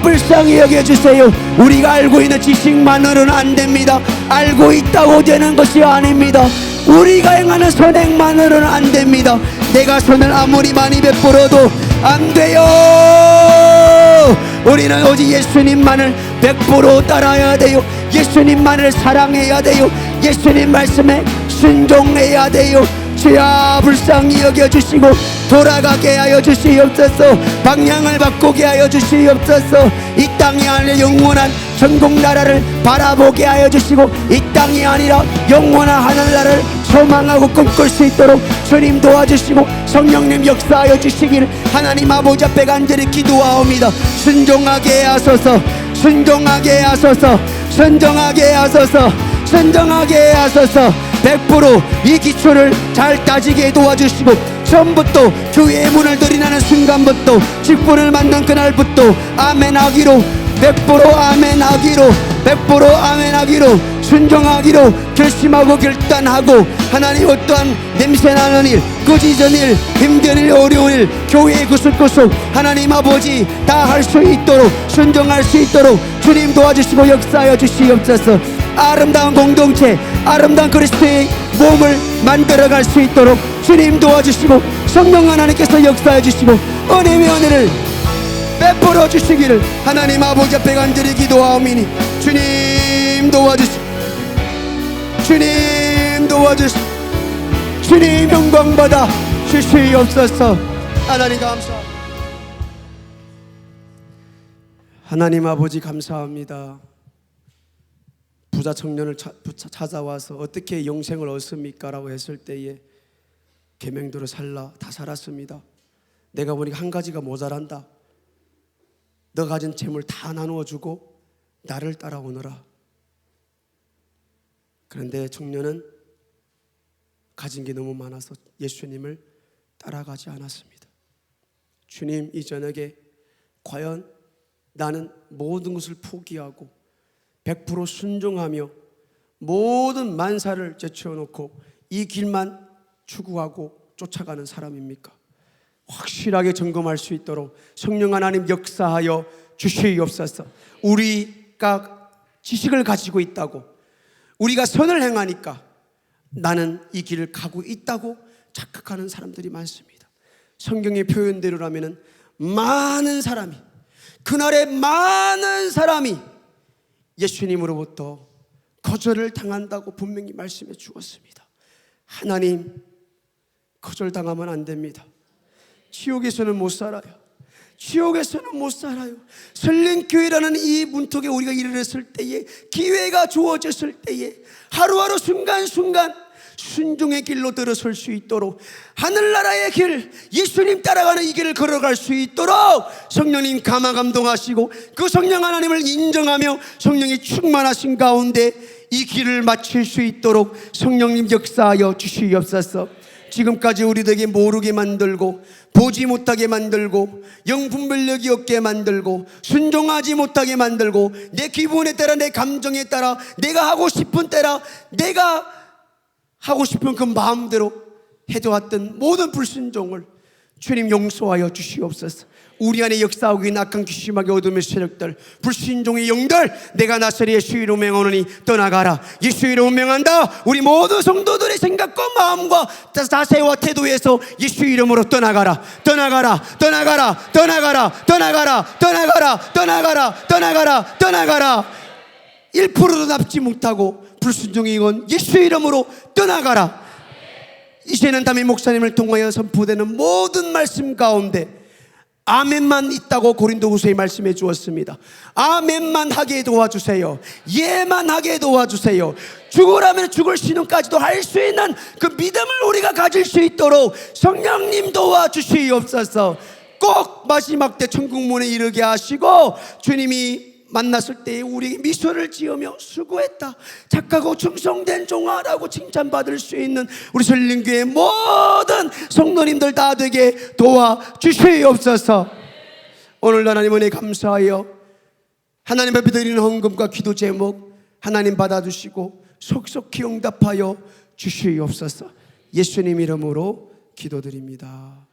불쌍히 여겨주세요. 우리가 알고 있는 지식만으로는 안 됩니다. 알고 있다고 되는 것이 아닙니다. 우리가 행하는 선행만으로는 안 됩니다. 내가 선을 아무리 많이 베풀어도 안 돼요. 우리는 오직 예수님만을 100% 따라야 돼요. 예수님만을 사랑해야 돼요. 예수님 말씀에 순종해야 돼요. 주야 불쌍히 여겨주시고 돌아가게 하여 주시옵소서. 방향을 바꾸게 하여 주시옵소서. 이 땅이 아니라 영원한 천국 나라를 바라보게 하여 주시고, 이 땅이 아니라 영원한 하늘나라를 소망하고 꿈꿀 수 있도록 주님 도와주시고 성령님 역사하여 주시기를 하나님 아버지 앞에 간절히 기도하옵니다. 순종하게 하소서. 순종하게 하소서. 순종하게 하소서. 순종하게 하소서. 100% 이 기초를 잘 따지게 도와주시고, 처음부터 교회의 문을 들이나는 순간부터 직분을 만난 그날부터 아멘하기로 100% 아멘하기로 100% 아멘하기로 순종하기로 결심하고 결단하고, 하나님 어떠한 냄새나는 일, 꾸짖은 일, 힘든 일, 어려운 일, 교회의 구석구석 하나님 아버지 다 할 수 있도록 순종할 수 있도록 주님 도와주시고 역사하여 주시옵소서. 아름다운 공동체, 아름다운 그리스도의 몸을 만들어갈 수 있도록 주님 도와주시고 성령 하나님께서 역사해 주시고 은혜의 은혜를 베풀어 주시기를 하나님 아버지 앞에 간절히 기도하오미니 주님 도와주시고 주님 도와주시고 주님 영광받아 주시옵소서. 하나님 감사합니다. 하나님 아버지 감사합니다. 부자 청년을 찾아와서 어떻게 영생을 얻습니까? 라고 했을 때에 계명대로 살라. 다 살았습니다. 내가 보니까 한 가지가 모자란다. 너 가진 재물 다 나누어 주고 나를 따라오너라. 그런데 청년은 가진 게 너무 많아서 예수님을 따라가지 않았습니다. 주님, 이 저녁에 과연 나는 모든 것을 포기하고 100% 순종하며 모든 만사를 제쳐놓고 이 길만 추구하고 쫓아가는 사람입니까? 확실하게 점검할 수 있도록 성령 하나님 역사하여 주시옵소서. 우리가 지식을 가지고 있다고, 우리가 선을 행하니까 나는 이 길을 가고 있다고 착각하는 사람들이 많습니다. 성경의 표현대로라면 많은 사람이, 그날에 많은 사람이 예수님으로부터 거절을 당한다고 분명히 말씀해 주었습니다. 하나님, 거절당하면 안 됩니다. 지옥에서는 못 살아요. 지옥에서는 못 살아요. 설린교회라는 이 문턱에 우리가 이르렀을 때에, 기회가 주어졌을 때에 하루하루 순간순간 순종의 길로 들어설 수 있도록, 하늘나라의 길, 예수님 따라가는 이 길을 걸어갈 수 있도록 성령님 감화 감동하시고 그 성령 하나님을 인정하며 성령이 충만하신 가운데 이 길을 마칠 수 있도록 성령님 역사하여 주시옵소서. 지금까지 우리들에게 모르게 만들고 보지 못하게 만들고 영분별력이 없게 만들고 순종하지 못하게 만들고 내 기분에 따라 내 감정에 따라 내가 하고 싶은 때라 내가 하고 싶은 그 마음대로 해도왔던 모든 불순종을 주님 용서하여 주시옵소서. 우리 안에 역사하고 있는 악한 귀심하게 어둠의 세력들, 불순종의 영들, 내가 나서리 예수 이름으로 명하노니 떠나가라. 예수 이름으로 명한다. 우리 모든 성도들의 생각과 마음과 자세와 태도에서 예수 이름으로 떠나가라. 떠나가라. 떠나가라. 떠나가라. 떠나가라. 떠나가라. 떠나가라. 떠나가라. 떠나가라. 1%도 남지 못하고 불순종의 영은 예수 이름으로 떠나가라. 이제는 담임 목사님을 통하여 선포되는 모든 말씀 가운데 아멘만 있다고 고린도후서에 말씀해 주었습니다. 아멘만 하게 도와주세요. 예만 하게 도와주세요. 죽으라면 죽을 신음까지도 할 수 있는 그 믿음을 우리가 가질 수 있도록 성령님 도와주시옵소서. 꼭 마지막 때 천국문에 이르게 하시고 주님이 만났을 때 우리에게 미소를 지으며 수고했다, 착하고 충성된 종아라고 칭찬받을 수 있는 우리 설린교회 모든 성도님들 다 되게 도와주시옵소서. 오늘 하나님 은혜 감사하여 하나님 앞에 드리는 헌금과 기도 제목 하나님 받아주시고 속속히 응답하여 주시옵소서. 예수님 이름으로 기도드립니다.